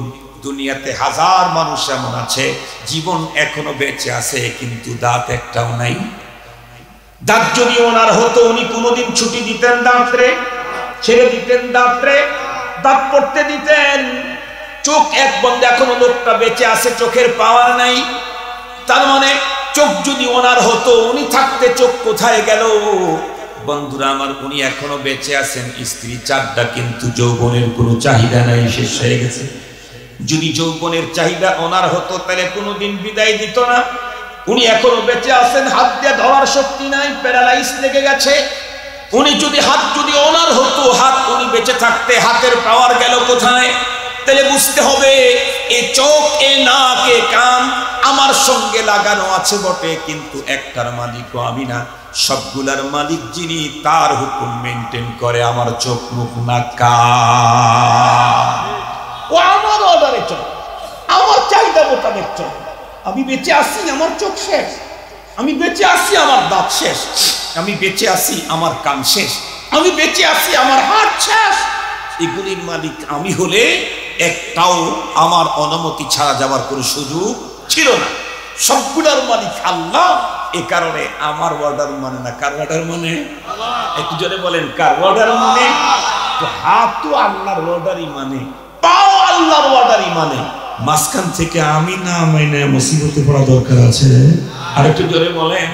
দুনিয়াতে হাজার মানুষ এমন আছে জীবন এখনো বেঁচে আছে কিন্তু দাঁত একটাও নাই। দাঁত যদি ওনার হতো, উনি কোনোদিন ছুটি দিতেন দাঁতরে? ছেড়ে দিতেন দাঁতরে? দাঁত পড়তে দিতেন? চোখ এক বন্ধ, এখনো লোকটা বেঁচে আছে, চোখের পাওয়ার নাই। তার মানে চোখ যদি ওনার হতো, উনি থাকতে চোখ কোথায় গেল? বন্ধুরা আমার, উনি এখনো বেঁচে আছেন, স্ত্রী 4টা, কিন্তু যৌবনের কোনো চাহিদা নাই, শেষ হয়ে গেছে। যদি যৌবনের চাহিদা ওনার হতো তাহলে কোনোদিন বিদায় দিত না। উনি এখনো বেঁচে আছেন, হাত দিয়ে ধরার শক্তি নাই, প্যারালাইজ লেগে গেছে। উনি যদি হাত যদি ওনার হতো, হাত উনি বেঁচে থাকতে হাতের পাওয়ার গেল কোথায়? তাহলে বুঝতে হবে এ চোখ, এ নাক, এ কান আমার সঙ্গে লাগানো আছে বটে, কিন্তু একটার মালিকও আমি না। সবগুলার মালিক যিনি, তার হুকুম মেনটেন করে আমার চোখ, মুখ, নাক, কান। ও আমার অর্ডারে চলে, আমার চাহিদা মোতাবেক চলে। আমি বেঁচে আসি, আমার চোখ শেষ। আমি বেঁচে আসি, আমার দাঁত শেষ। আমি বেঁচে আছি, আমার কান শেষ। আমি বেঁচে আসি, আমার হাত শেষ। এগুলির মালিক আমি হলে একটাও আমার অনুমতি ছাড়া যাওয়ার কোনো সুযোগ ছিল না। সবগুলার মালিক আল্লাহ, এ কারণে আমার অর্ডার মানে না। কার অর্ডার মানে? একটু জোরে বলেন, কার অর্ডার মানে? তো হাত তো আল্লাহর অর্ডারই মানে, পাও আল্লাহর অর্ডারই মানে। মাঝখান থেকে আমি না মানে মুসিবতে পড়া দরকার আছে? আর একটু জোরে বলেন,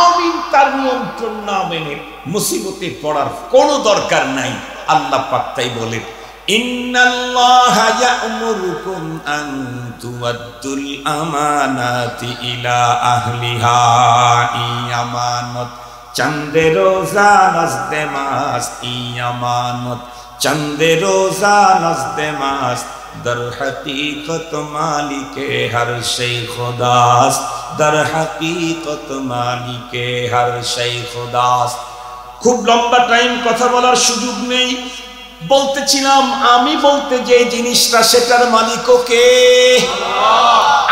আমি তার নিয়ন্ত্রণ না মেনে মুসিবতে পড়ার কোনো দরকার নাই। আল্লাহ পাক তাই বলেন, ইন্নাল্লাহা ইয়া'মুরুকুম আন তুওয়াদ্দুল আমানাতি ইলা আহলিহা। ইয়ামানত চন্দে রোজা নজদে মাস, ইয়ামানত চন্দে রোজা নজদে মাস, দর হकीकत মালিকে হর শৈ খুদাস, দর হकीकत মালিকে হর শৈ খুদাস। খুব লম্বা টাইম কথা বলার সুযোগ নেই। বলতেছিলাম, আমি বলতে যে জিনিসটা, সেটার মালিকও কে?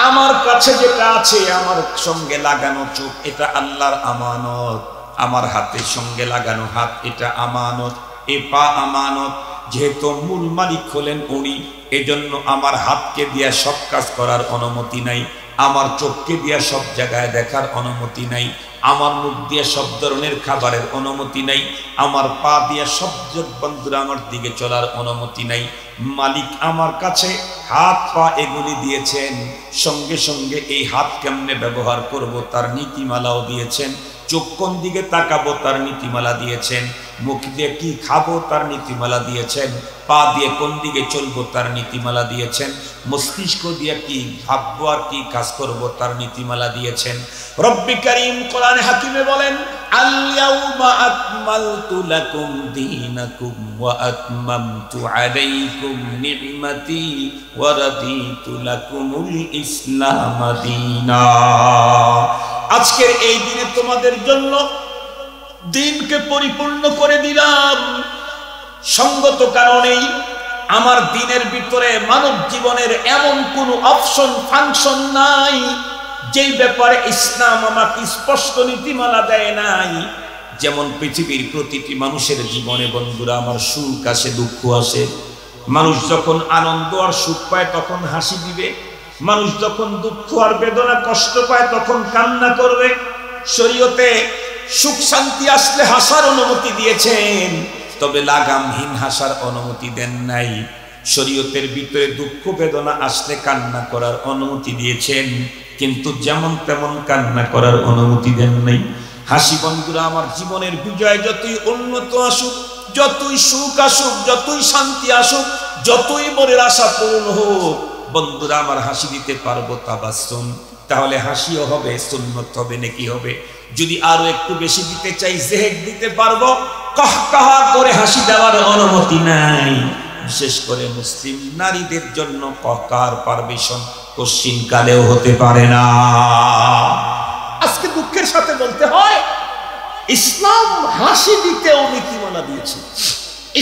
আমার কাছে যেটা আছে, আমার সঙ্গে লাগানো চোখ, এটা আল্লাহর আমানত। আমার হাতের সঙ্গে লাগানো হাত, এটা আমানত। এ পা আমানত। যেহেতু মূল মালিক হলেন উনি, এজন্য আমার হাতকে দিয়া সব কাজ করার অনুমতি নাই, আমার চোখকে দিয়া সব জায়গায় দেখার অনুমতি নাই, আমার মুখ দিয়ে সব ধরনের খাবারের অনুমতি নাই, আমার পা দিয়ে সব বন্ধুরা আমার দিকে চলার অনুমতি নাই। মালিক আমার কাছে হাত পা এগুলি দিয়েছেন, সঙ্গে সঙ্গে এই হাত কেমনে ব্যবহার করব তার নীতিমালাও দিয়েছেন। চোখ কোন দিকে তাকাবো তার নীতিমালা দিয়েছেন, মুখ দিয়ে কি খাবো তার নীতিমালা দিয়েছেন, পা দিয়ে কোন দিকে চলবো তার নীতিমালা দিয়েছেন, মস্তিষ্ক দিয়ে কি ভাববো আর কি কাজ করবো তার নীতিমালা দিয়েছেন। রব্বি কারীম কোরআনে হাকিমে বলেন, আল ইয়াউমা আকমালতু লাকুম দীনাকুম ওয়া আতমামতু আলাইকুম নি'মাতি ওয়া রাদিতু লাকুমুল ইসলাম দীনা। আজকের এই দিনে তোমাদের জন্য দিনকে পরিপূর্ণ করে দিলাম। সঙ্গত কারণেই আমার দিনের ভিতরে মানব জীবনের এমন কোনো অপশন ফাংশন নাই যেই ব্যাপারে ইসলাম আমাকে স্পষ্ট নীতিমালা দেয় নাই। যেমন পৃথিবীর প্রতিটি মানুষের জীবনে বন্ধুরা আমার সুখ আসে, দুঃখ আসে। মানুষ যখন আনন্দ আর সুখ পায় তখন হাসি দিবে, মানুষ যখন দুঃখ আর বেদনা কষ্ট পায় তখন কান্না করবে। শরীয়তে সুখ শান্তি আসলে হাসার অনুমতি দিয়েছেন, তবে লাগামহীন হাসার অনুমতি দেন নাই। শরীয়তের ভিতরে দুঃখ বেদনা আসলে কান্না করার অনুমতি দিয়েছেন, কিন্তু যেমন তেমন কান্না করার অনুমতি দেন নাই। হাসি বন্ধুরা আমার জীবনের বিজয় যতই উন্নত আসুক, যতই সুখ আসুক, যতই শান্তি আসুক, যতই মনের আশা পূর্ণ হোক, বন্ধুরা আমার হাসি দিতে পারবো তাবাসসুম, তাহলে হাসিও হবে, সুন্নত হবে, নেকি হবে। যদি আরো একটু বেশি দিতে চাই, জেহেক দিতে পারবো, কাহকাহা করে হাসি দেওয়ার অনুমতি নাই। বিশেষ করে মুসলিম নারীদের জন্য কাহকার পারমিশন কোশ্চিন কালেও হতে পারে না। আজকে দুঃখের সাথে বলতে হয়, ইসলাম হাসি দিতেও নীতিমালা দিয়েছে,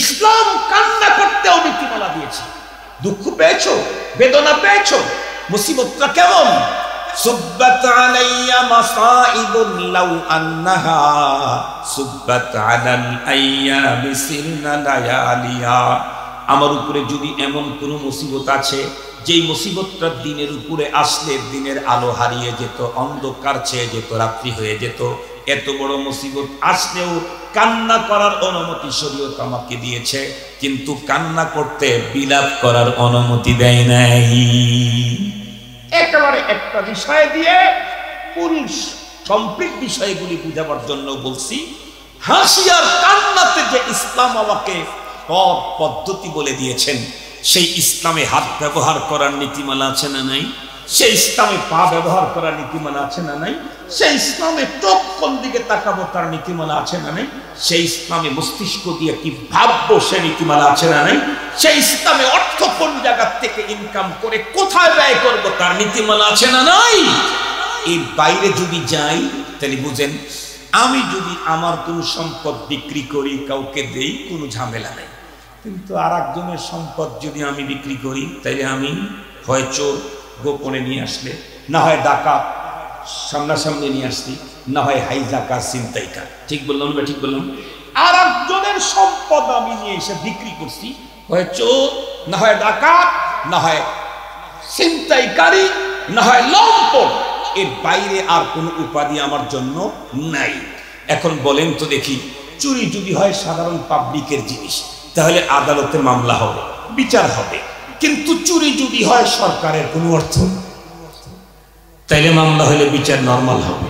ইসলাম কান্না করতেও নীতিমালা দিয়েছে। দুঃখ পেয়েছো, বেদনা পেয়েছো, মুসিবতটা কেমন? সুব্বাত আলাইয়া মাসাইবুন লাউ আন্নাহা সুব্বাত আলাল আইয়ামি সিরনা লায়ালিয়া। আমার উপরে যদি এমন কোনো মুসিবত আছে যেই মুসিবতটা দিনের উপরে আসলে দিনের আলো হারিয়ে যেত, অন্ধকার ছেয়ে যেত, রাত্রি হয়ে যেত, এত বড় মুসিবত আসলেও কান্না করার অনুমতি শরীয়ত আমাকে দিয়েছে, কিন্তু কান্না করতে বিলাপ করার অনুমতি দেয় নাই। একেবারে একটা বিষয় দিয়ে পুরুষ কমপ্লিট বিষয়গুলি বুঝাবার জন্য বলছি। হাসি আর কান্নাতে যে ইসলাম আমাকে পথ পদ্ধতি বলে দিয়েছেন, সেই ইসলামে হাত ব্যবহার করার নীতিমালা আছে না নাই? সেই ইসলামে পা ব্যবহার করার নীতিমালা আছে না নাই? সেই ইসলামে চোখ কোন দিকে তাকাবো তার নীতিমালা আছে না নাই? সেই ইসলামে মস্তিষ্ক দিয়ে কি ভাববো সে নীতিমালা আছে না নাই? সেই ইসলামে অর্থ কোন জায়গা থেকে ইনকাম করে কোথায় ব্যয় করব তার নীতিমালা আছে না নাই? এর বাইরে যদি যাই তাহলে বুঝেন, আমি যদি আমার কোনো সম্পদ বিক্রি করি, কাউকে দেই, কোনো ঝামেলা নেই। কিন্তু আর একজনের সম্পদ যদি আমি বিক্রি করি, তাইলে আমি হয় চোর গোপনে নিয়ে আসলে, না হয় ডাকাত সামনাসামনি নিয়ে আসছি, না হয় হাইজাকার ছিনতাইকার। ঠিক বললাম না? ঠিক বললাম? আর একজনের সম্পদ আমি নিয়ে এসে বিক্রি করছি, হয় চোর, না হয় ডাকাত, না হয় ছিনতাইকারী, না হয় লম্পট। এর বাইরে আর কোনো উপাধি আমার জন্য নাই। এখন বলেন তো দেখি, চুরি যদি হয় সাধারণ পাবলিকের জিনিস, তাহলে আদালতে মামলা হবে, বিচার হবে। কিন্তু চুরি যদি হয় সরকারের কোনো অর্থ, তাইলে মামলা হলে বিচার নরমাল হবে।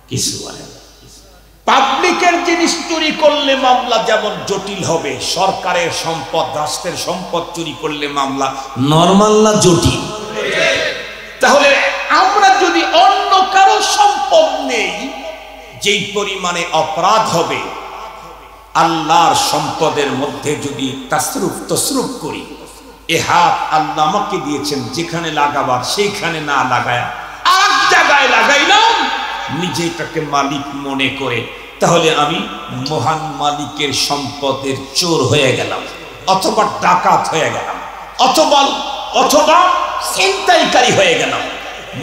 কিছু বলেন, পাবলিকের জিনিস চুরি করলে মামলা যেমন জটিল হবে, সরকারের সম্পদ, রাষ্ট্রের সম্পদ চুরি করলে মামলা নরমাল না জটিল? তাহলে আমরা যদি অন্য কারো সম্পদ নেই, যেই পরিমাণে অপরাধ হবে, আল্লাহর সম্পদের মধ্যে যদি তসরুফ করি, এ হাত আল্লাহ আমাকে দিয়েছেন, যেখানে লাগাবার সেইখানে না লাগায় আর জায়গায় লাগাইলাম, নিজেটাকে মালিক মনে করে, তাহলে আমি মহান মালিকের সম্পদের চোর হয়ে গেলাম, অথবা ডাকাত হয়ে গেলাম, অথবা ছিনতাইকারী হয়ে গেলাম।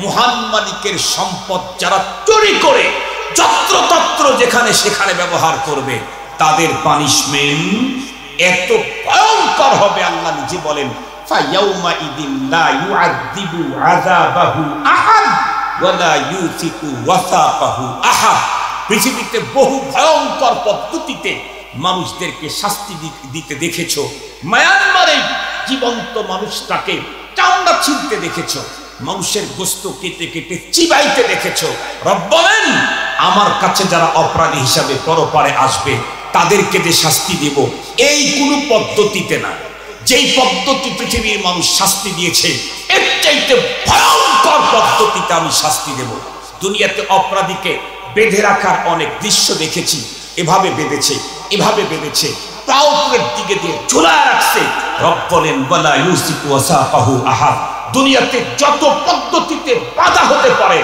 মহান মালিকের সম্পদ যারা চুরি করে যত্রতত্র যেখানে সেখানে ব্যবহার করবে, তাদের পানিশমেন্ট এত ভয়ঙ্কর হবে। আল্লাহ নিজে বলেন, ফায়াউমা ইদিন লা ইউআযিবু আযাবাহু আহাদ ওয়া লা ইউসিকু ওয়াসাকাহু আহাদ। পৃথিবীতে বহু ভয়ঙ্কর পদ্ধতিতে মানুষদেরকে শাস্তি দিতে দেখেছো। মায়ানমারে জীবন্ত মানুষটাকে চামড়া ছিঁড়তে দেখেছো, মানুষের গোশত কেটে কেটে চিবাইতে দেখেছো। রব বলেন, আমার কাছে যারা অপরাধী হিসাবে পরপারে আসবে, তাদেরকে যে শাস্তি দেব, এই কোন পদ্ধতিতে না। যেই পদ্ধতি পৃথিবীর মানুষ শাস্তি দিয়েছে, এর চাইতে ভয়ঙ্কর পদ্ধতিতে আমি শাস্তি দেব। দুনিয়াতে অপরাধীকে বেঁধে রাখার অনেক দৃশ্য দেখেছি। এভাবে বেঁধেছে, এভাবে বেঁধেছে, পাউরের দিকে দিয়ে ঝুলায় রাখছে। রব বলেন, ওয়ালা ইউসিকু ওয়াসাকাহু আহাদ। দুনিয়াতে যত পদ্ধতিতে বাধা হতে পারে,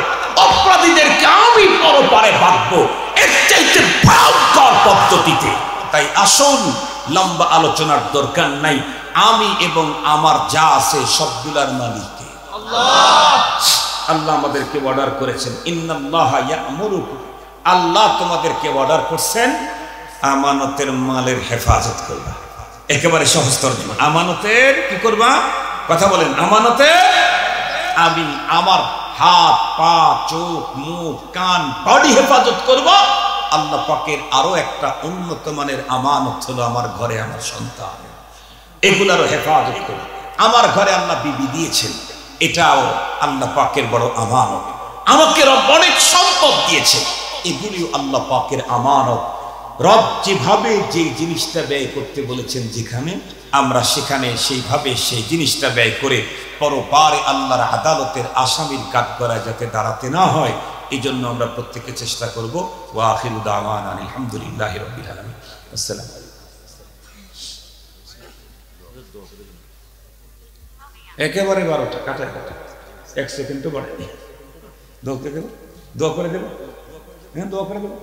অপরাধীদেরকে আমি পরপারে বাঁধবো, এর চাইতে ভয়ঙ্কর পদ্ধতিতে। তাই আসুন, লম্বা আলোচনার দরকার নাই। আমি এবং আমার যা আছে সবগুলার মালিক কে? আল্লাহ। আল্লাহ আমাদেরকে অর্ডার করেছেন, ইন্নাল্লাহা ইয়া'মুরুকুম, আল্লাহ তোমাদেরকে অর্ডার করছেন আমানতের মালের হেফাজত করবা। একেবারে সহজ তরজমা, আমানতের কি করবা? কথা বলেন, আমানতের আমি আমার হাত, পা, চোখ, মুখ, কান, বডি হেফাজত করব। আল্লাহ পাকের আরো একটা উন্নত মানের আমানত হলো আমার ঘরে আমার সন্তান, এগুলারও হেফাজত করব। আমার ঘরে আল্লাহ বিবি দিয়েছেন, এটাও আল্লাহ পাকের বড় আমানত। আমাকে রব অনেক সম্পদ দিয়েছে, এগুলিও আল্লাহ পাকের আমানত। রব যেভাবে যে জিনিসটা ব্যয় করতে বলেছেন যেখানে, আমরা সেখানে সেইভাবে সেই জিনিসটা ব্যয় করে পরপারে আল্লাহর আদালতের আসামির কাঠগড়ায় যাতে দাঁড়াতে না হয়, এই জন্য আমরা প্রত্যেকে চেষ্টা করব। ওয়া আখিরু দাওয়ানা আলহামদুলিল্লাহি রাব্বিল আলামিন। আসসালামু আলাইকুম। একেবারে 12টা কাটা, 1 সেকেন্ডও বাড়েনি। দোয়া করে দেব, দোয়া করে দেব, হ্যাঁ দোয়া করে দেব।